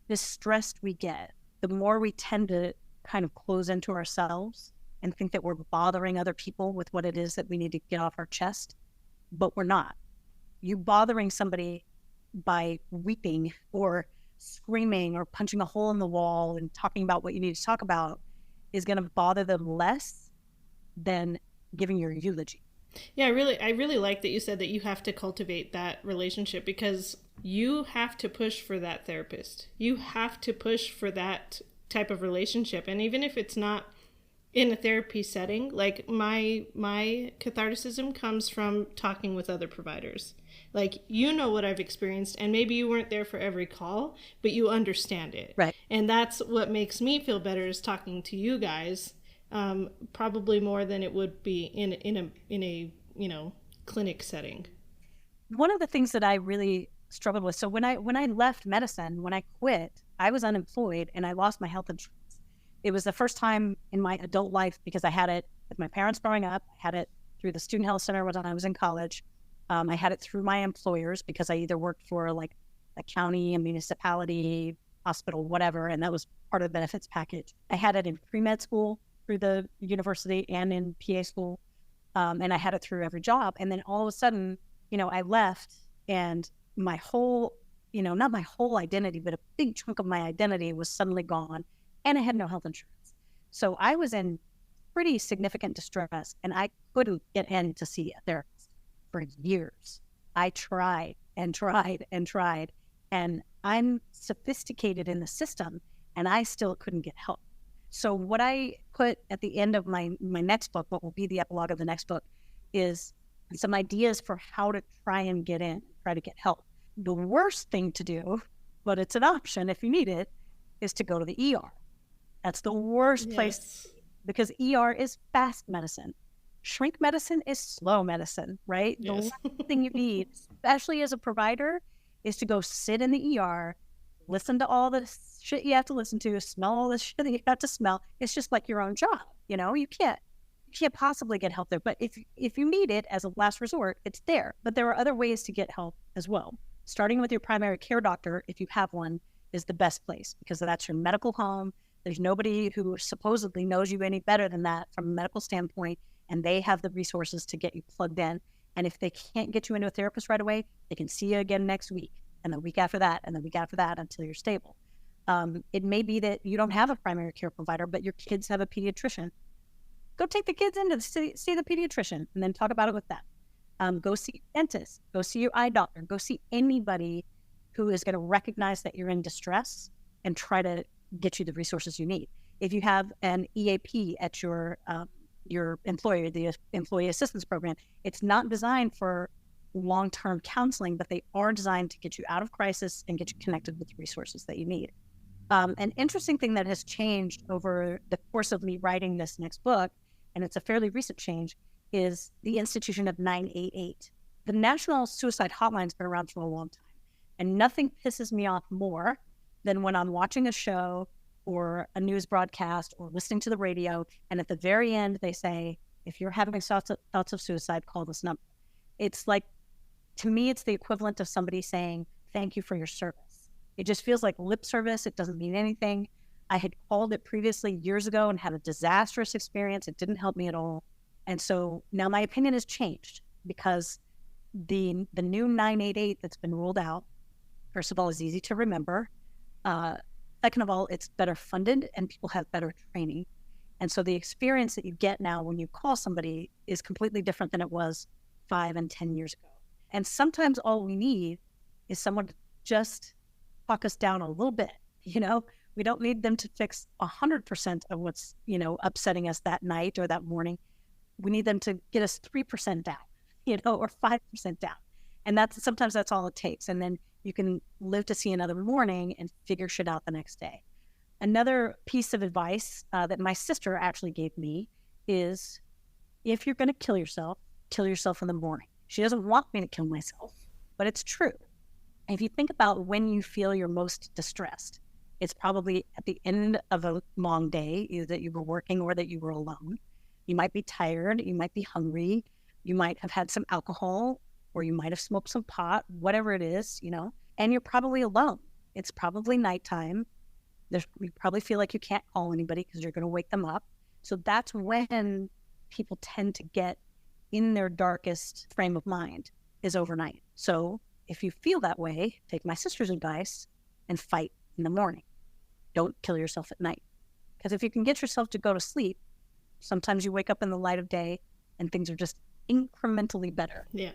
distressed we get, the more we tend to kind of close into ourselves and think that we're bothering other people with what it is that we need to get off our chest, but we're not. You bothering somebody by weeping or screaming or punching a hole in the wall and talking about what you need to talk about is going to bother them less than giving your eulogy.
Yeah, I really like that you said that you have to cultivate that relationship, because you have to push for that therapist. You have to push for that type of relationship. And even if it's not in a therapy setting, like my catharticism comes from talking with other providers. Like, you know what I've experienced, and maybe you weren't there for every call, but you understand it.
Right.
And that's what makes me feel better, is talking to you guys, probably more than it would be in a you know, clinic setting.
One of the things that I really struggled with, so when I left medicine, when I quit, I was unemployed and I lost my health insurance. It was the first time in my adult life, because I had it with my parents growing up. I had it through the student health center when I was in college. I had it through my employers, because I either worked for like a county, a municipality, hospital, whatever, and that was part of the benefits package. I had it in pre-med school through the university and in PA school, and I had it through every job. And then all of a sudden, you know, I left, and my whole, you know, not my whole identity, but a big chunk of my identity was suddenly gone. And I had no health insurance. So I was in pretty significant distress, and I couldn't get in to see a therapist for years. I tried and tried and tried, and I'm sophisticated in the system, and I still couldn't get help. So what I put at the end of my next book, what will be the epilogue of the next book, is some ideas for how to try and get in, try to get help. The worst thing to do, but it's an option if you need it, is to go to the ER. That's the worst place, because ER is fast medicine. Shrink medicine is slow medicine, right? The last thing you need, especially as a provider, is to go sit in the ER, listen to all the shit you have to listen to, smell all the shit that you have to smell. It's just like your own job. You can't possibly get help there. But if you need it as a last resort, it's there. But there are other ways to get help as well. Starting with your primary care doctor, if you have one, is the best place, because that's your medical home. There's nobody who supposedly knows you any better than that from a medical standpoint, and they have the resources to get you plugged in. And if they can't get you into a therapist right away, they can see you again next week, and the week after that, and the week after that, until you're stable. It may be that you don't have a primary care provider, but your kids have a pediatrician. Go take the kids in to see the pediatrician, and then talk about it with them. Go see your dentist. Go see your eye doctor. Go see anybody who is going to recognize that you're in distress and try to get you the resources you need. If you have an EAP at your employer, the Employee Assistance Program, it's not designed for long-term counseling, but they are designed to get you out of crisis and get you connected with the resources that you need. An interesting thing that has changed over the course of me writing this next book, and it's a fairly recent change, is the institution of 988. The National Suicide Hotline's been around for a long time, and nothing pisses me off more than when I'm watching a show or a news broadcast or listening to the radio, and at the very end they say, if you're having thoughts of suicide, call this number. It's like, to me, it's the equivalent of somebody saying, thank you for your service. It just feels like lip service. It doesn't mean anything. I had called it previously years ago and had a disastrous experience. It didn't help me at all. And so now my opinion has changed, because the new 988 that's been rolled out, first of all, is easy to remember. Second of all, it's better funded and people have better training. And so the experience that you get now when you call somebody is completely different than it was 5 and 10 years ago. And sometimes all we need is someone to just talk us down a little bit. We don't need them to fix 100% of what's, upsetting us that night or that morning. We need them to get us 3% down, or 5% down. And sometimes that's all it takes. And then you can live to see another morning and figure shit out the next day. Another piece of advice that my sister actually gave me is, if you're going to kill yourself in the morning. She doesn't want me to kill myself, but it's true. If you think about when you feel you're most distressed, it's probably at the end of a long day, either that you were working or that you were alone. You might be tired, you might be hungry, you might have had some alcohol, or you might have smoked some pot, whatever it is, and you're probably alone. It's probably nighttime. You probably feel like you can't call anybody because you're going to wake them up. So that's when people tend to get in their darkest frame of mind, is overnight. So if you feel that way, take my sister's advice and fight in the morning. Don't kill yourself at night. Because if you can get yourself to go to sleep, sometimes you wake up in the light of day and things are just incrementally better.
Yeah,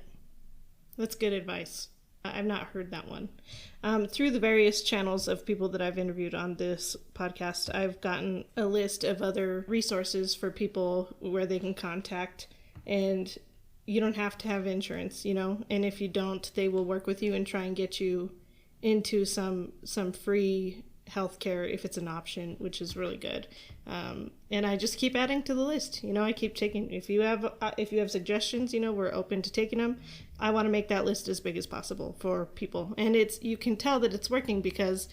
that's good advice. I've not heard that one. Through the various channels of people that I've interviewed on this podcast, I've gotten a list of other resources for people where they can contact, and you don't have to have insurance, and if you don't, they will work with you and try and get you into some free healthcare if it's an option, which is really good. And I just keep adding to the list. I keep taking, if you have suggestions, we're open to taking them. I want to make that list as big as possible for people. And you can tell that it's working, because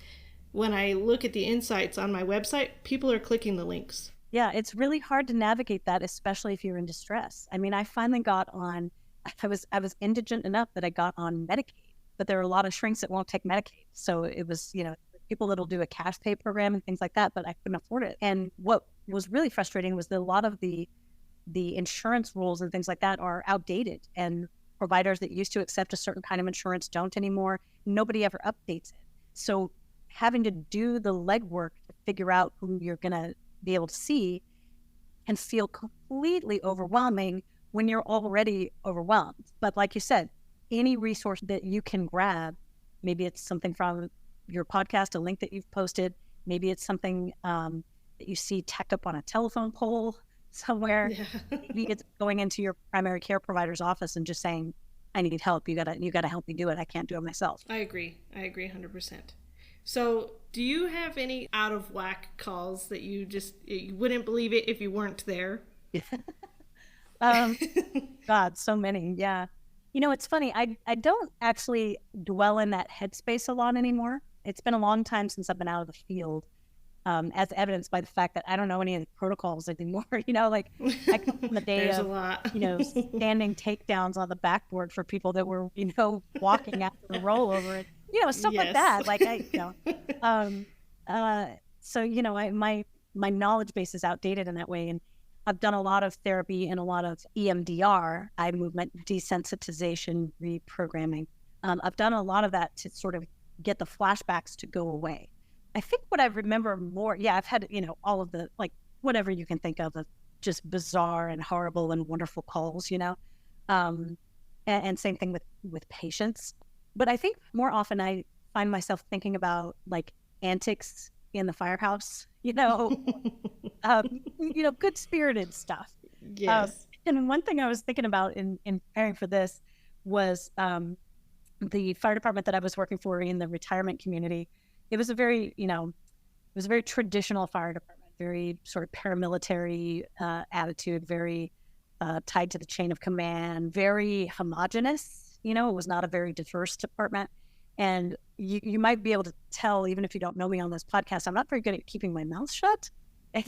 when I look at the insights on my website, people are clicking the links.
Yeah, it's really hard to navigate that, especially if you're in distress. I mean, I finally got on, I was indigent enough that I got on Medicaid, but there are a lot of shrinks that won't take Medicaid. So it was, people that'll do a cash pay program and things like that, but I couldn't afford it. And what was really frustrating was that a lot of the insurance rules and things like that are outdated, and providers that used to accept a certain kind of insurance don't anymore. Nobody ever updates it. So having to do the legwork to figure out who you're going to be able to see can feel completely overwhelming when you're already overwhelmed. But like you said, any resource that you can grab. Maybe it's something from your podcast, a link that you've posted. Maybe it's something that you see tacked up on a telephone pole somewhere.
Yeah.
Maybe it's going into your primary care provider's office and just saying, I need help. You gotta help me do it. I can't do it myself.
I agree 100%. So do you have any out of whack calls that you wouldn't believe it if you weren't there?
God, so many. Yeah. It's funny. I don't actually dwell in that headspace a lot anymore. It's been a long time since I've been out of the field, as evidenced by the fact that I don't know any of the protocols anymore. Like I come from the day of,
a lot.
Standing takedowns on the backboard for people that were, walking after the rollover, and, stuff like that. Like my knowledge base is outdated in that way. And I've done a lot of therapy and a lot of EMDR, eye movement desensitization reprogramming. I've done a lot of that to sort of get the flashbacks to go away. I think what I remember more, I've had, all of the, like, whatever you can think of just bizarre and horrible and wonderful calls, and same thing with patients. But I think more often I find myself thinking about like antics in the firehouse, good spirited stuff.
Yes.
And one thing I was thinking about in preparing for this was the fire department that I was working for in the retirement community. It was a very, traditional fire department, very sort of paramilitary attitude, very tied to the chain of command, very homogenous. It was not a very diverse department. And you might be able to tell, even if you don't know me on this podcast, I'm not very good at keeping my mouth shut. And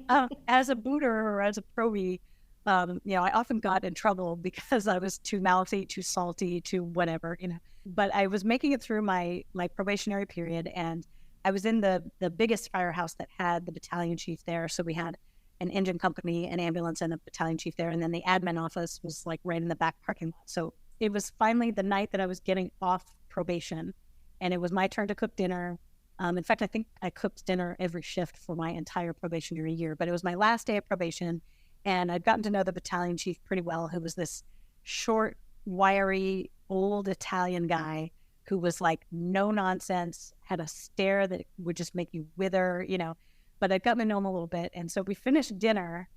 so, as a booter or as a probie, I often got in trouble because I was too mouthy, too salty, too whatever, But I was making it through my probationary period, and I was in the biggest firehouse that had the battalion chief there. So we had an engine company, an ambulance, and a battalion chief there. And then the admin office was like right in the back parking lot. So it was finally the night that I was getting off probation, and it was my turn to cook dinner. In fact, I think I cooked dinner every shift for my entire probationary year, but it was my last day of probation, and I'd gotten to know the battalion chief pretty well, who was this short, wiry, old Italian guy who was like no nonsense, had a stare that would just make you wither, but I'd gotten to know him a little bit. And so we finished dinner,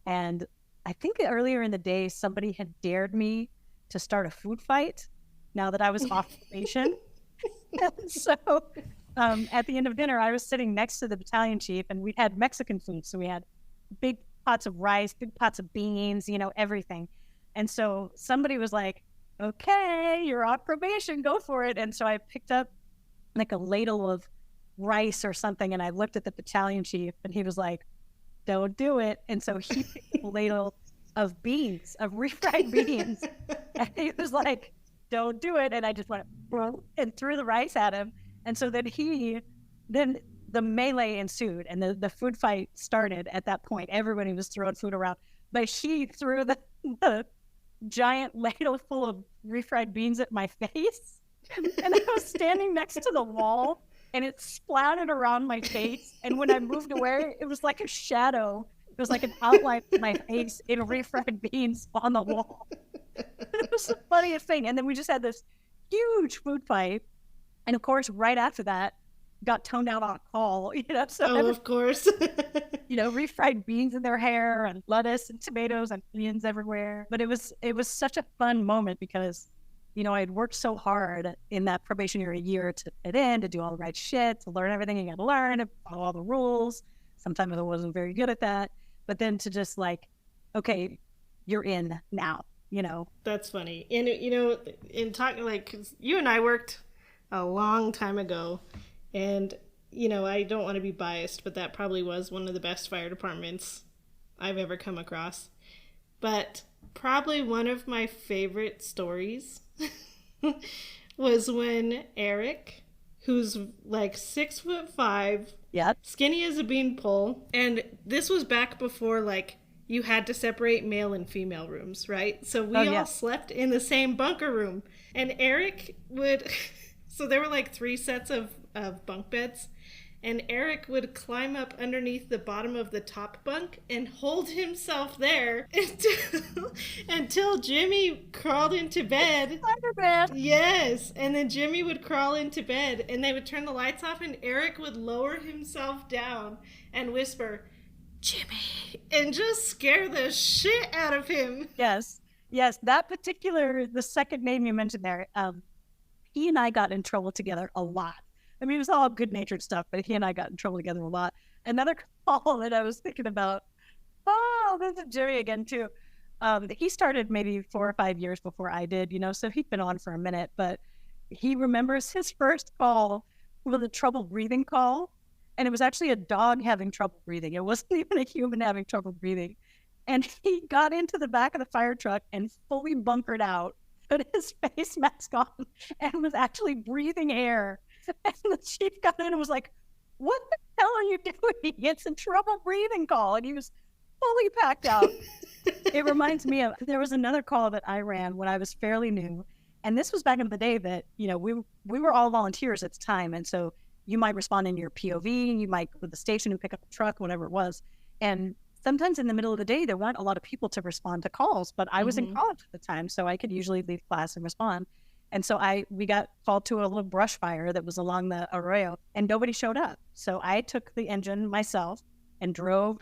and I think earlier in the day, somebody had dared me to start a food fight now that I was off probation. And so at the end of dinner, I was sitting next to the battalion chief, and we had Mexican food. So we had big pots of rice, big pots of beans, everything. And so somebody was like, okay, you're on probation, go for it. And so I picked up like a ladle of rice or something, and I looked at the battalion chief, and he was like, don't do it. And so he picked up a ladle of beans, of refried beans. And he was like, don't do it. And I just went and threw the rice at him. And so then the melee ensued, and the food fight started at that point. Everybody was throwing food around, but he threw the giant ladle full of refried beans at my face. And I was standing next to the wall, and it splattered around my face. And when I moved away, it was like a shadow. It was like an outline of my face in refried beans on the wall. It was the funniest thing. And then we just had this huge food fight. And of course, right after that, got toned out on call, So
of course.
Refried beans in their hair, and lettuce and tomatoes and onions everywhere. But it was such a fun moment because, I had worked so hard in that probationary year to fit in, to do all the right shit, to learn everything you got to learn, to follow all the rules. Sometimes I wasn't very good at that. But then to just like, okay, you're in now,
That's funny. And, in talking, like, 'cause you and I worked a long time ago, and I don't want to be biased, but that probably was one of the best fire departments I've ever come across. But probably one of my favorite stories was when Eric, who's like 6'5",
Yep.
skinny as a beanpole, and this was back before like you had to separate male and female rooms, right? So we all slept in the same bunker room, and Eric would so there were like 3 sets of bunk beds, and Eric would climb up underneath the bottom of the top bunk and hold himself there until Jimmy crawled into bed.
Spider-Man.
Yes, and then Jimmy would crawl into bed, and they would turn the lights off, and Eric would lower himself down and whisper, "Jimmy," and just scare the shit out of him.
Yes, that particular, the second name you mentioned there, he and I got in trouble together a lot. I mean, it was all good-natured stuff, but he and I got in trouble together a lot. Another call that I was thinking about, this is Jimmy again, too. He started maybe 4 or 5 years before I did, so he'd been on for a minute, but he remembers his first call was a trouble breathing call, and it was actually a dog having trouble breathing. It wasn't even a human having trouble breathing. And he got into the back of the fire truck and fully bunkered out, put his face mask on, and was actually breathing air. And the chief got in and was like, "What the hell are you doing? It's a trouble breathing call." And he was fully packed out. It reminds me of, there was another call that I ran when I was fairly new. And this was back in the day that, we were all volunteers at the time. And so you might respond in your POV, you might go to the station and pick up a truck, whatever it was. And sometimes in the middle of the day, there weren't a lot of people to respond to calls, but I was in college at the time, so I could usually leave class and respond. And so we got called to a little brush fire that was along the arroyo, and nobody showed up. So I took the engine myself and drove,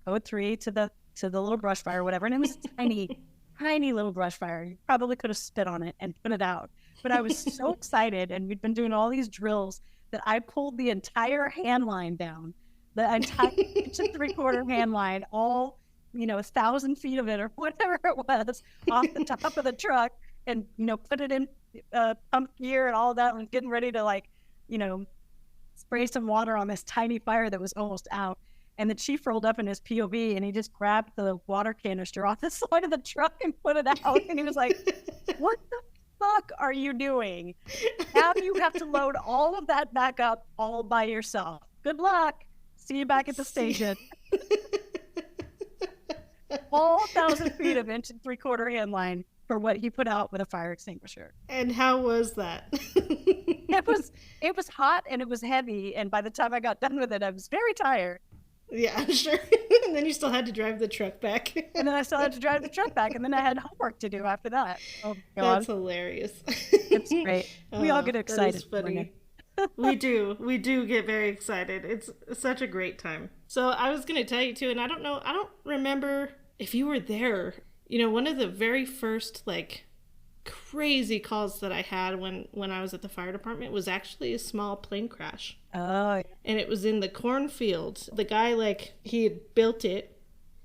code 3 to the little brush fire, whatever. And it was a tiny, tiny little brush fire. You probably could have spit on it and put it out. But I was so excited, and we'd been doing all these drills that I pulled the entire hand line down, the entire 3/4 hand line, all, 1,000 feet of it or whatever it was, off the top of the truck, and, put it in pump gear and all that, and getting ready to spray some water on this tiny fire that was almost out. And the chief rolled up in his POV, and he just grabbed the water canister off the side of the truck and put it out. And he was like, "What the fuck are you doing? How do you have to load all of that back up all by yourself? Good luck. See you back at the station." All 1,000 feet of 1 3/4 hand line for what he put out with a fire extinguisher.
And how was that?
It was hot and it was heavy. And by the time I got done with it, I was very tired.
Yeah, sure. And then you still had to drive the truck back.
And then I still had to drive the truck back. And then I had homework to do after that. Oh, God.
That's hilarious.
It's great. We all get excited.
That is funny. We do get very excited. It's such a great time. So I was going to tell you too, and I don't remember if you were there. One of the very first crazy calls that I had when I was at the fire department was actually a small plane crash.
Oh.
And it was in the cornfield. The guy, he had built it.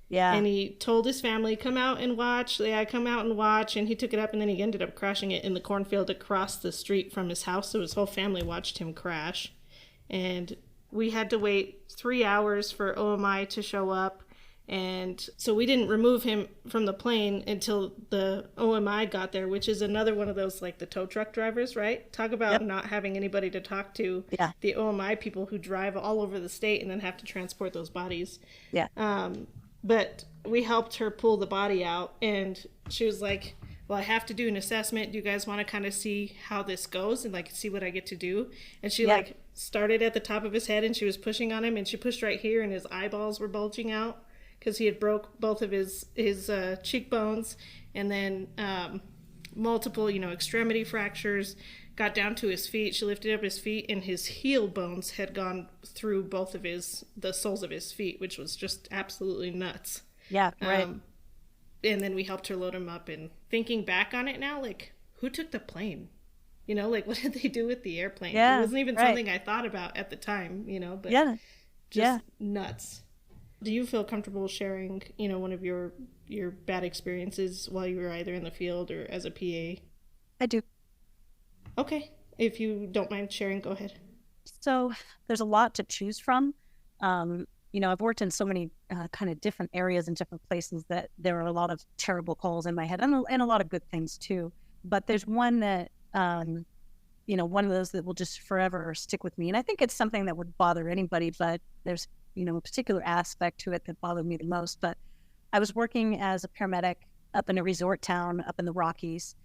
Yeah. And he told his family, come out and watch. Yeah, come out and watch. And he took it up, and then he ended up crashing it in the cornfield across the street from his house. So his whole family watched him crash. And we had to wait 3 hours for OMI to show up. And so we didn't remove him from the plane until the OMI got there, which is another one of those, the tow truck drivers, right? Talk about not having anybody to talk to. Yeah. The OMI people who drive all over the state and then have to transport those bodies. Yeah. But we helped her pull the body out, and she was like, "Well, I have to do an assessment. Do you guys want to kind of see how this goes and see what I get to do?" And she started at the top of his head, and she was pushing on him, and she pushed right here, and his eyeballs were bulging out because he had broke both of his cheekbones, and then multiple, extremity fractures. Got down to his feet. She lifted up his feet, and his heel bones had gone through both of the soles of his feet, which was just absolutely nuts. Yeah, right. And then we helped her load him up. And thinking back on it now, who took the plane? What did they do with the airplane? Yeah, it wasn't even something I thought about at the time, but just nuts. Do you feel comfortable sharing, one of your bad experiences while you were either in the field or as a PA?
I do.
Okay. If you don't mind sharing, go ahead.
So there's a lot to choose from. I've worked in so many kind of different areas and different places that there are a lot of terrible calls in my head and a lot of good things too. But there's one that, one of those that will just forever stick with me. And I think it's something that would bother anybody, but there's, a particular aspect to it that bothered me the most. But I was working as a paramedic up in a resort town up in the Rockies.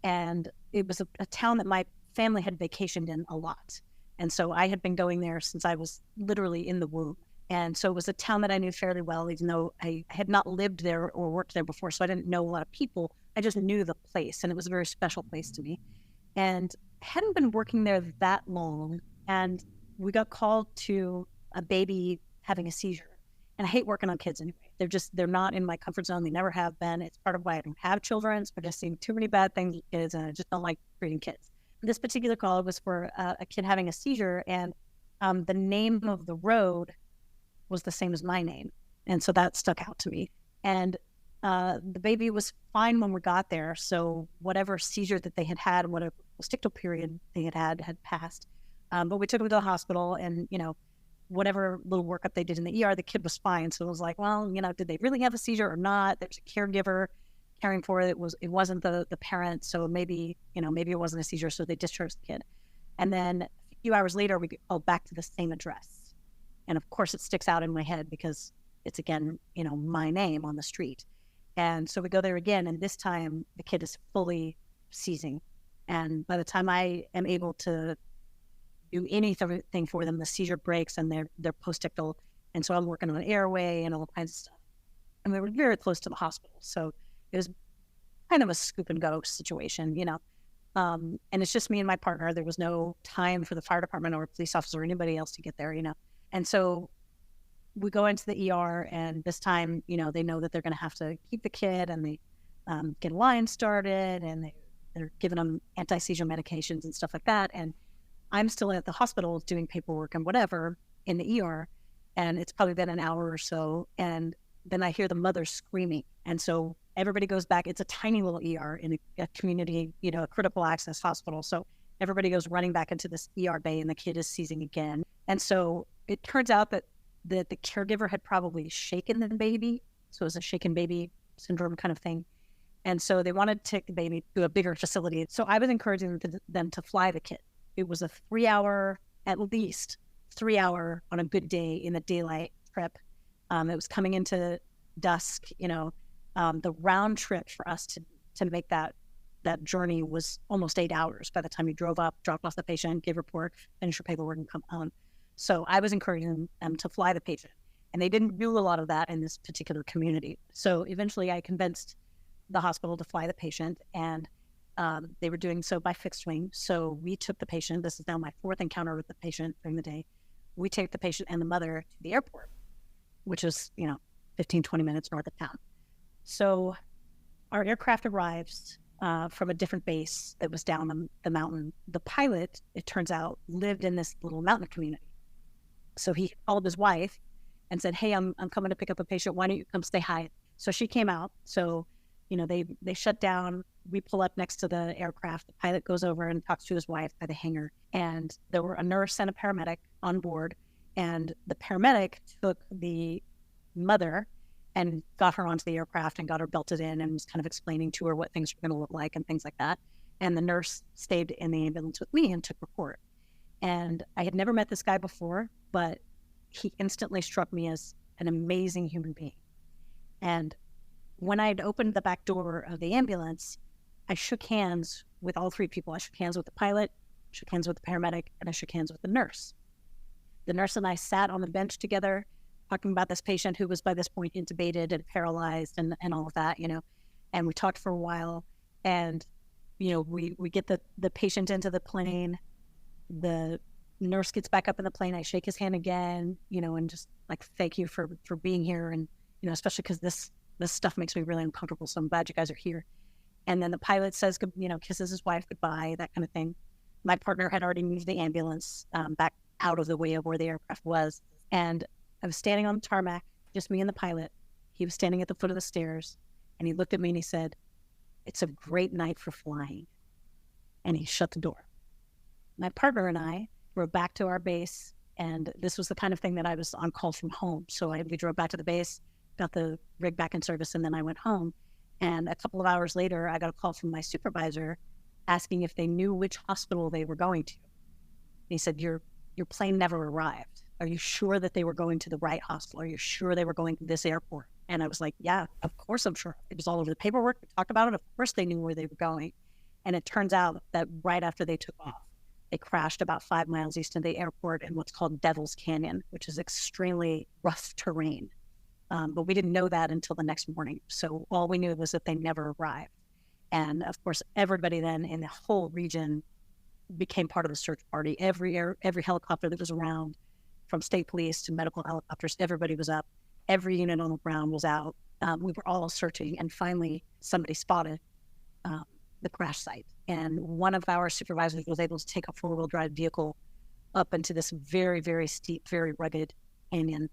And it was a town that my family had vacationed in a lot. And so I had been going there since I was literally in the womb. And so it was a town that I knew fairly well, even though I had not lived there or worked there before. So I didn't know a lot of people. I just knew the place, and it was a very special place to me. And I hadn't been working there that long. And we got called to a baby having a seizure. And I hate working on kids anyway. They're not in my comfort zone. They never have been. It's part of why I don't have children. I've just seen too many bad things with kids, and I just don't like treating kids. This particular call was for a kid having a seizure, and the name of the road was the same as my name. And so that stuck out to me. And the baby was fine when we got there. So whatever seizure that they had had, whatever postictal period they had passed. But we took him to the hospital, and, whatever little workup they did in the ER, the kid was fine. So it was like, well, did they really have a seizure or not? There's a caregiver caring for it. It wasn't the parent. So maybe it wasn't a seizure. So they discharged the kid. And then a few hours later, we called back to the same address. And of course it sticks out in my head because it's, again, my name on the street. And so we go there again. And this time the kid is fully seizing. And by the time I am able to do anything for them, the seizure breaks and they're postictal. And so I'm working on an airway and all kinds of stuff. And we were very close to the hospital. So it was kind of a scoop and go situation, and it's just me and my partner. There was no time for the fire department or police officer or anybody else to get there, And so we go into the ER, and this time, they know that they're going to have to keep the kid, and they get a line started, and they're giving them anti-seizure medications and stuff like that. And I'm still at the hospital doing paperwork and whatever in the ER, and it's probably been an hour or so. And then I hear the mother screaming. And so everybody goes back. It's a tiny little ER in a community, a critical access hospital. So everybody goes running back into this ER bay, and the kid is seizing again. And so it turns out that the caregiver had probably shaken the baby. So it was a shaken baby syndrome kind of thing. And so they wanted to take the baby to a bigger facility. So I was encouraging them to fly the kid. It was a 3-hour, at least 3-hour on a good day in the daylight trip. It was coming into dusk, the round trip for us to make that journey was almost 8 hours by the time you drove up, dropped off the patient, give report, finish your paperwork, and come home. So I was encouraging them to fly the patient. And they didn't do a lot of that in this particular community. So eventually I convinced the hospital to fly the patient, and they were doing so by fixed wing. So we took the patient. This is now my 4th encounter with the patient during the day. We take the patient and the mother to the airport, which is, 15, 20 minutes north of town. So our aircraft arrives from a different base that was down the mountain. The pilot, it turns out, lived in this little mountain community. So he called his wife and said, hey, I'm coming to pick up a patient. Why don't you come say hi? So she came out. So, they shut down. We pull up next to the aircraft. The pilot goes over and talks to his wife by the hangar. And there were a nurse and a paramedic on board. And the paramedic took the mother and got her onto the aircraft and got her belted in and was kind of explaining to her what things were going to look like and things like that. And the nurse stayed in the ambulance with me and took report. And I had never met this guy before, but he instantly struck me as an amazing human being. And when I had opened the back door of the ambulance, I shook hands with all 3 people. I shook hands with the pilot, shook hands with the paramedic, and I shook hands with the nurse. The nurse and I sat on the bench together talking about this patient who was by this point intubated and paralyzed and all of that, and we talked for a while. And, we get the patient into the plane. The nurse gets back up in the plane. I shake his hand again, and just like, thank you for being here. And, especially because this stuff makes me really uncomfortable. So I'm glad you guys are here. And then the pilot says, kisses his wife goodbye, that kind of thing. My partner had already moved the ambulance back out of the way of where the aircraft was. And I was standing on the tarmac, just me and the pilot. He was standing at the foot of the stairs, and he looked at me and he said, it's a great night for flying. And he shut the door. My partner and I drove back to our base, and this was the kind of thing that I was on call from home. So we drove back to the base, got the rig back in service, and then I went home. And a couple of hours later, I got a call from my supervisor asking if they knew which hospital they were going to. He said, your plane never arrived. Are you sure that they were going to the right hospital? Are you sure they were going to this airport? And I was like, yeah, of course I'm sure. It was all over the paperwork. We talked about it. Of course they knew where they were going. And it turns out that right after they took off, They crashed about 5 miles east of the airport in what's called Devil's Canyon, which is extremely rough terrain. But we didn't know that until the next morning. So all we knew was that they never arrived. And of course, everybody then in the whole region became part of the search party. Every helicopter that was around, from state police to medical helicopters, everybody was up. Every unit on the ground was out. We were all searching, and finally somebody spotted the crash site. And one of our supervisors was able to take a 4-wheel drive vehicle up into this very, very steep, very rugged canyon.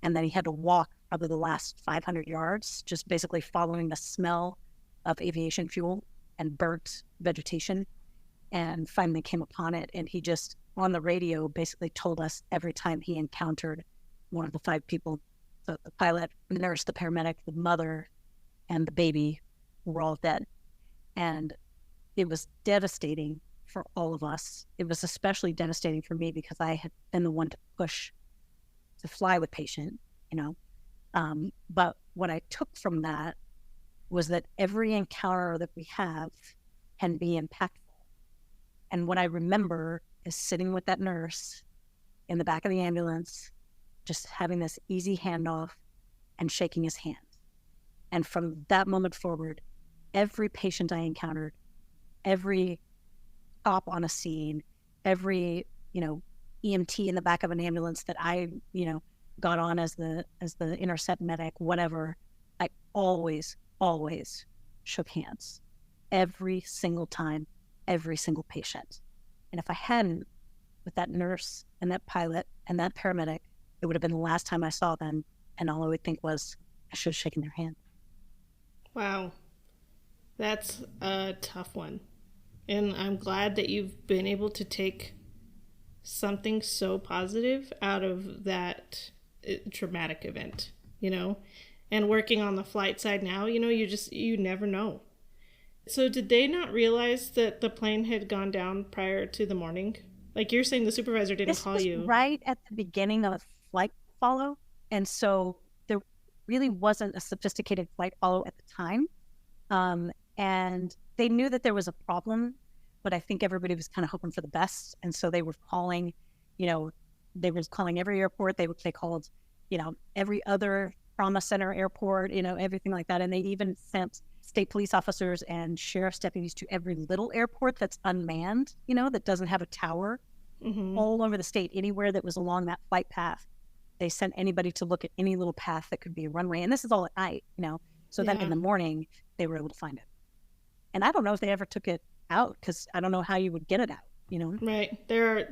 And then he had to walk probably the last 500 yards, just basically following the smell of aviation fuel and burnt vegetation, and finally came upon it. And he just, on the radio, basically told us every time he encountered one of the 5 people, the pilot, the nurse, the paramedic, the mother, and the baby were all dead. And it was devastating for all of us. It was especially devastating for me because I had been the one to push to fly with patient, but what I took from that was that every encounter that we have can be impactful. And what I remember is sitting with that nurse in the back of the ambulance, just having this easy handoff and shaking his hand. And from that moment forward, every patient I encountered, every cop on a scene, every, EMT in the back of an ambulance that I, got on as the intercept medic, whatever, I always shook hands. Every single time, every single patient. And if I hadn't, with that nurse and that pilot and that paramedic, it would have been the last time I saw them. And all I would think was, I should have shaken their hand.
Wow. That's a tough one. And I'm glad that you've been able to take something so positive out of that traumatic event, and working on the flight side now, you never know. So did they not realize that the plane had gone down prior to the morning? Like you're saying the supervisor didn't call you.
This was right at the beginning of flight follow. And so there really wasn't a sophisticated flight follow at the time. And they knew that there was a problem, but I think everybody was kind of hoping for the best. And so they were calling, they were calling every airport. They called, every other trauma center airport, everything like that. And they even sent state police officers and sheriff's deputies to every little airport that's unmanned, that doesn't have a tower, all over the state, anywhere that was along that flight path. They sent anybody to look at any little path that could be a runway. And this is all at night, So then in the morning, they were able to find it. And I don't know if they ever took it out, because I don't know how you would get it out,
Right. There are,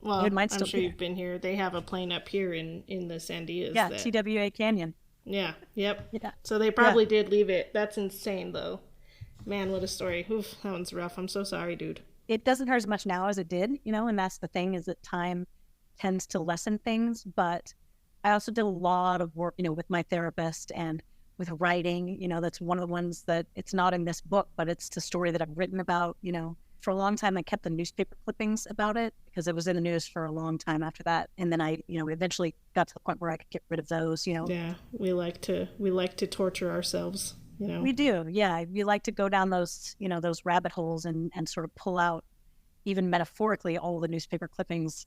well,
I'm
sure you've been here. They have a plane up here in the Sandias.
Yeah, TWA Canyon.
Yeah. Yep.
Yeah.
So they probably did leave it. That's insane, though. Man, what a story. Oof, that one's rough. I'm so sorry, dude.
It doesn't hurt as much now as it did, and that's the thing, is that time tends to lessen things. But I also did a lot of work, with my therapist and with writing. That's one of the ones that it's not in this book, but it's the story that I've written about. For a long time, I kept the newspaper clippings about it because it was in the news for a long time after that. And then I, eventually got to the point where I could get rid of those,
Yeah, we like to torture ourselves,
We do, yeah. We like to go down those, those rabbit holes and sort of pull out, even metaphorically, all the newspaper clippings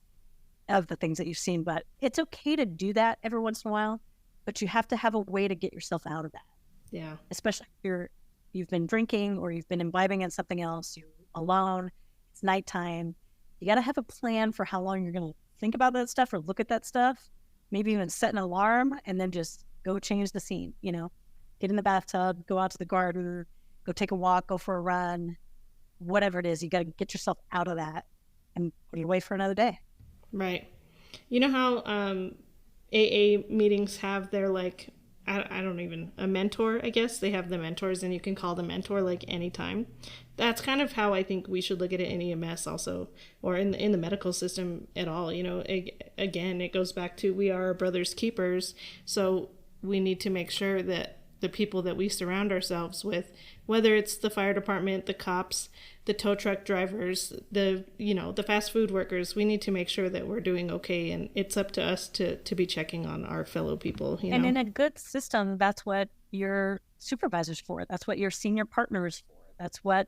of the things that you've seen. But it's okay to do that every once in a while, but you have to have a way to get yourself out of that.
Yeah.
Especially if you've been drinking or you've been imbibing in something else, you're alone, it's nighttime. You got to have a plan for how long you're going to think about that stuff or look at that stuff. Maybe even set an alarm and then just go change the scene, get in the bathtub, go out to the garden, go take a walk, go for a run, whatever it is. You got to get yourself out of that and put it away for another day.
Right. You know how AA meetings have their, I don't even, a mentor, I guess. They have the mentors, and you can call the mentor, anytime. That's kind of how I think we should look at it in EMS also, or in the medical system at all. Again, it goes back to we are our brother's keepers, so we need to make sure that the people that we surround ourselves with, whether it's the fire department, the cops, the tow truck drivers, the fast food workers, we need to make sure that we're doing okay, and it's up to us to be checking on our fellow people.
And in a good system, that's what your supervisor's for. That's what your senior partner is for. That's what,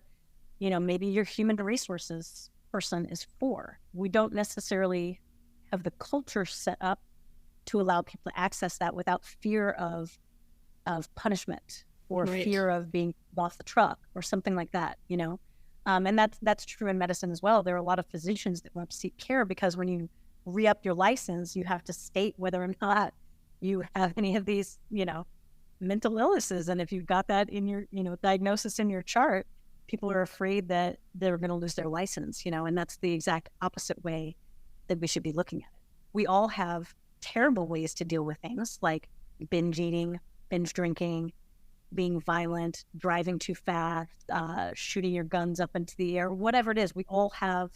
maybe your human resources person is for. We don't necessarily have the culture set up to allow people to access that without fear of punishment or fear of being off the truck or something like that, you know? And that's true in medicine as well. There are a lot of physicians that won't seek care because when you re-up your license, you have to state whether or not you have any of these, you know, mental illnesses. And if you've got that in your, you know, diagnosis in your chart, people are afraid that they're going to lose their license, you know, and that's the exact opposite way that we should be looking at it. We all have terrible ways to deal with things like binge eating, binge drinking, being violent, driving too fast, shooting your guns up into the air, whatever it is. We all have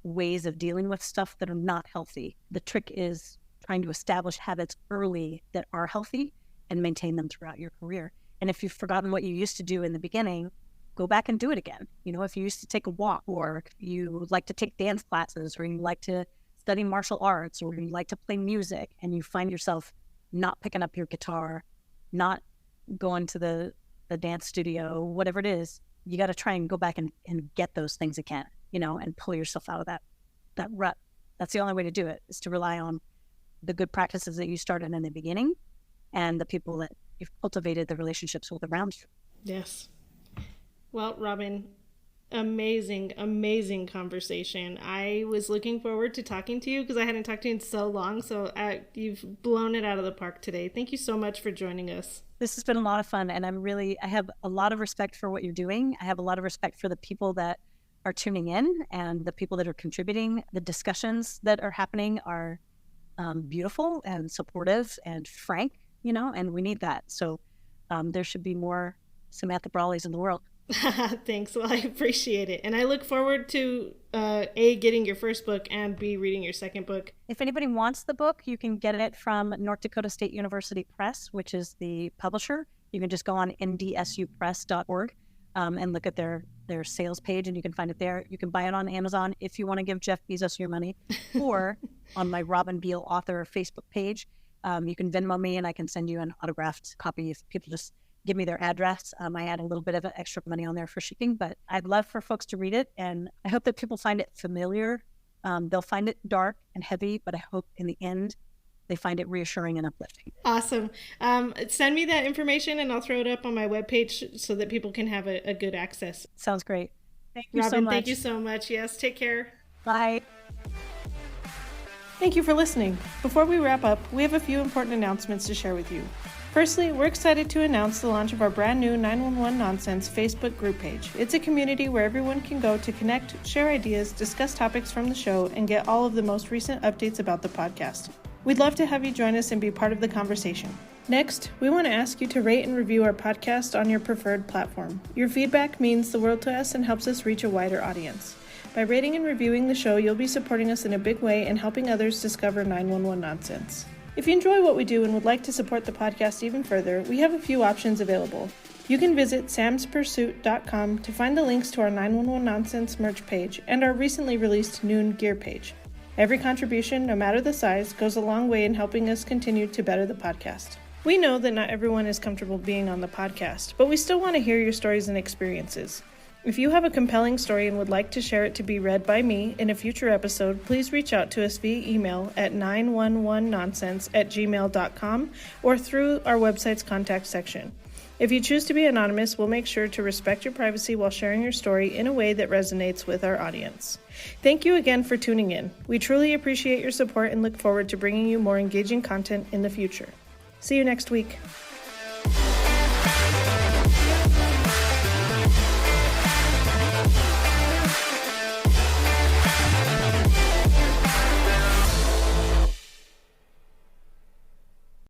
ways of dealing with stuff that are not healthy. The trick is trying to establish habits early that are healthy and maintain them throughout your career. And if you've forgotten what you used to do in the beginning, go back and do it again. You know, if you used to take a walk, or you like to take dance classes, or you like to study martial arts, or you like to play music, and you find yourself not picking up your guitar, not going to the dance studio, whatever it is, you got to try and go back and get those things again, you know, and pull yourself out of that rut. That's the only way to do it, is to rely on the good practices that you started in the beginning and the people that you've cultivated the relationships with around you.
Yes. Well, Robin, amazing conversation. I was looking forward to talking to you because I hadn't talked to you in so long. So you've blown it out of the park today. Thank you so much for joining us.
This has been a lot of fun, and I have a lot of respect for what you're doing. I have a lot of respect for the people that are tuning in and the people that are contributing. The discussions that are happening are beautiful and supportive and frank, you know, and we need that. So there should be more Samantha Brawleys in the world.
Thanks. Well, I appreciate it. And I look forward to A, getting your first book, and B, reading your second book.
If anybody wants the book, you can get it from North Dakota State University Press, which is the publisher. You can just go on ndsupress.org and look at their sales page, and you can find it there. You can buy it on Amazon if you want to give Jeff Bezos your money, or on my Robin Beal author Facebook page. You can Venmo me, and I can send you an autographed copy if people just give me their address. I add a little bit of extra money on there for shipping, but I'd love for folks to read it. And I hope that people find it familiar. They'll find it dark and heavy, but I hope in the end they find it reassuring and uplifting.
Awesome. Send me that information and I'll throw it up on my webpage so that people can have a good access.
Sounds great. Thank you
Robin,
so much.
Thank you so much. Yes, take care.
Bye.
Thank you for listening. Before we wrap up, we have a few important announcements to share with you. Firstly, we're excited to announce the launch of our brand new 911 Nonsense Facebook group page. It's a community where everyone can go to connect, share ideas, discuss topics from the show, and get all of the most recent updates about the podcast. We'd love to have you join us and be part of the conversation. Next, we want to ask you to rate and review our podcast on your preferred platform. Your feedback means the world to us and helps us reach a wider audience. By rating and reviewing the show, you'll be supporting us in a big way and helping others discover 911 Nonsense. If you enjoy what we do and would like to support the podcast even further, we have a few options available. You can visit samspursuit.com to find the links to our 911 Nonsense merch page and our recently released Noon gear page. Every contribution, no matter the size, goes a long way in helping us continue to better the podcast. We know that not everyone is comfortable being on the podcast, but we still want to hear your stories and experiences. If you have a compelling story and would like to share it to be read by me in a future episode, please reach out to us via email at 911nonsense@gmail.com or through our website's contact section. If you choose to be anonymous, we'll make sure to respect your privacy while sharing your story in a way that resonates with our audience. Thank you again for tuning in. We truly appreciate your support and look forward to bringing you more engaging content in the future. See you next week.